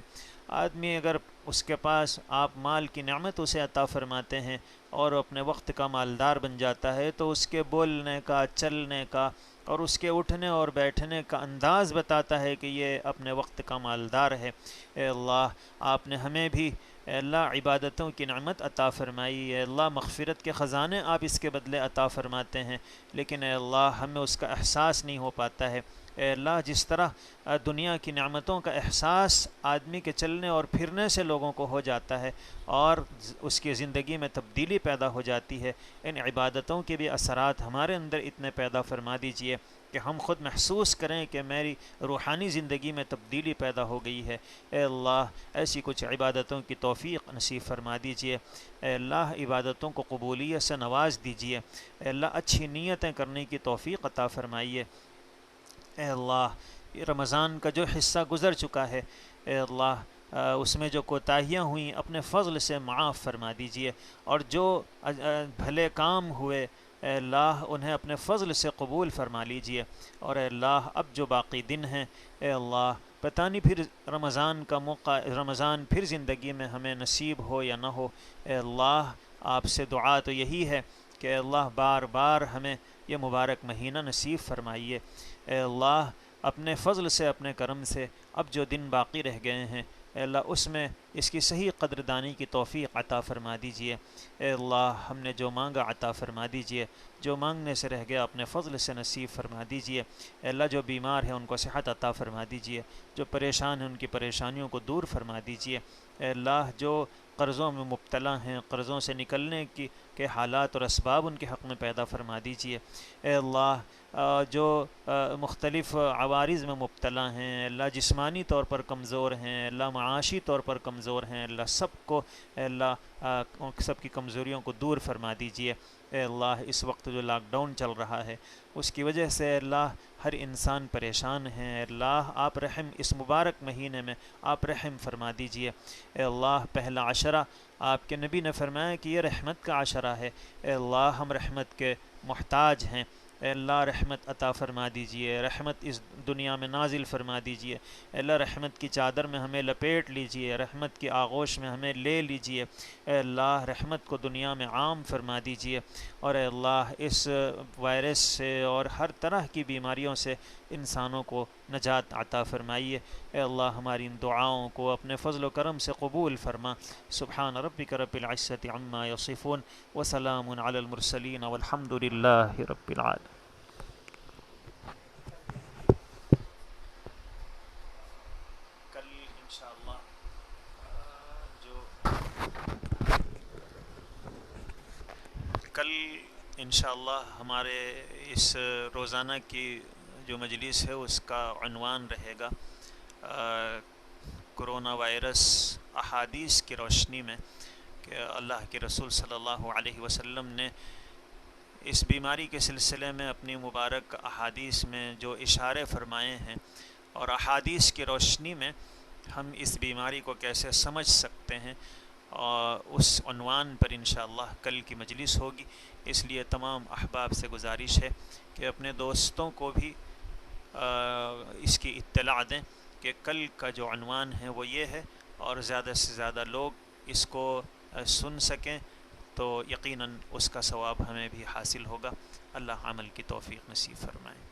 آدمی اگر اس کے پاس آپ مال کی نعمت اسے عطا فرماتے ہیں اور اپنے وقت کا مالدار بن جاتا ہے تو اس کے بولنے کا، چلنے کا اور اس کے اٹھنے اور بیٹھنے کا انداز بتاتا ہے کہ یہ اپنے وقت کا مالدار ہے۔ اے اللہ آپ نے ہمیں بھی اے اللہ عبادتوں کی نعمت عطا فرمائی، اے اللہ مغفرت کے خزانے آپ اس کے بدلے عطا فرماتے ہیں، لیکن اے اللہ ہمیں اس کا احساس نہیں ہو پاتا ہے۔ اے اللہ جس طرح دنیا کی نعمتوں کا احساس آدمی کے چلنے اور پھرنے سے لوگوں کو ہو جاتا ہے اور اس کی زندگی میں تبدیلی پیدا ہو جاتی ہے، ان عبادتوں کے بھی اثرات ہمارے اندر اتنے پیدا فرما دیجئے کہ ہم خود محسوس کریں کہ میری روحانی زندگی میں تبدیلی پیدا ہو گئی ہے۔ اے اللہ ایسی کچھ عبادتوں کی توفیق نصیب فرما دیجئے۔ اے اللہ عبادتوں کو قبولیت سے نواز دیجئے۔ اے اللہ اچھی نیتیں کرنے کی توفیق عطا فرمائیے۔ اے اللہ رمضان کا جو حصہ گزر چکا ہے، اے اللہ اس میں جو کوتاہیاں ہوئیں اپنے فضل سے معاف فرما دیجئے، اور جو بھلے کام ہوئے اے اللہ انہیں اپنے فضل سے قبول فرما لیجئے۔ اور اے اللہ اب جو باقی دن ہیں اے اللہ پتہ نہیں پھر رمضان کا موقع، رمضان پھر زندگی میں ہمیں نصیب ہو یا نہ ہو۔ اے اللہ آپ سے دعا تو یہی ہے کہ اے اللہ بار بار ہمیں یہ مبارک مہینہ نصیب فرمائیے۔ اے اللہ اپنے فضل سے، اپنے کرم سے اب جو دن باقی رہ گئے ہیں اے اللہ اس میں اس کی صحیح قدردانی کی توفیق عطا فرما دیجئے۔ اے اللہ ہم نے جو مانگا عطا فرما دیجئے، جو مانگنے سے رہ گیا اپنے فضل سے نصیب فرما دیجئے۔ اے اللہ جو بیمار ہیں ان کو صحت عطا فرما دیجئے، جو پریشان ہیں ان کی پریشانیوں کو دور فرما دیجئے۔ اے اللہ جو قرضوں میں مبتلا ہیں، قرضوں سے نکلنے کے حالات اور اسباب ان کے حق میں پیدا فرما دیجئے۔ اے اللہ جو مختلف عوارض میں مبتلا ہیں، اللہ جسمانی طور پر کمزور ہیں، اللہ معاشی طور پر کمزور ہیں، اللہ سب کو اے اللہ سب کی کمزوریوں کو دور فرما دیجئے۔ اے اللہ اس وقت جو لاک ڈاؤن چل رہا ہے اس کی وجہ سے اے اللہ ہر انسان پریشان ہے، اے اللہ آپ رحم اس مبارک مہینے میں آپ رحم فرما دیجئے۔ اے اللہ پہلا عشرہ آپ کے نبی نے فرمایا کہ یہ رحمت کا عشرہ ہے۔ اے اللہ ہم رحمت کے محتاج ہیں، اے اللہ رحمت عطا فرما دیجئے، رحمت اس دنیا میں نازل فرما دیجئے۔ اے اللہ رحمت کی چادر میں ہمیں لپیٹ لیجئے، رحمت کی آغوش میں ہمیں لے لیجئے۔ اے اللہ رحمت کو دنیا میں عام فرما دیجئے، اور اے اللہ اس وائرس سے اور ہر طرح کی بیماریوں سے انسانوں کو نجات عطا فرمائیے۔ اے اللہ ہماری ان دعاؤں کو اپنے فضل و کرم سے قبول فرما۔ سبحان ربک رب العزۃ عما یصفون وسلام علی المرسلین والحمد للہ رب العالمین۔ کل انشاءاللہ ہمارے اس روزانہ کی جو مجلس ہے اس کا عنوان رہے گا کرونا وائرس احادیث کی روشنی میں، کہ اللہ کے رسول صلی اللہ علیہ وسلم نے اس بیماری کے سلسلے میں اپنی مبارک احادیث میں جو اشارے فرمائے ہیں، اور احادیث کی روشنی میں ہم اس بیماری کو کیسے سمجھ سکتے ہیں، اور اس عنوان پر انشاءاللہ کل کی مجلس ہوگی۔ اس لیے تمام احباب سے گزارش ہے کہ اپنے دوستوں کو بھی اس کی اطلاع دیں کہ کل کا جو عنوان ہے وہ یہ ہے، اور زیادہ سے زیادہ لوگ اس کو سن سکیں تو یقیناً اس کا ثواب ہمیں بھی حاصل ہوگا۔ اللہ عمل کی توفیق نصیب فرمائے۔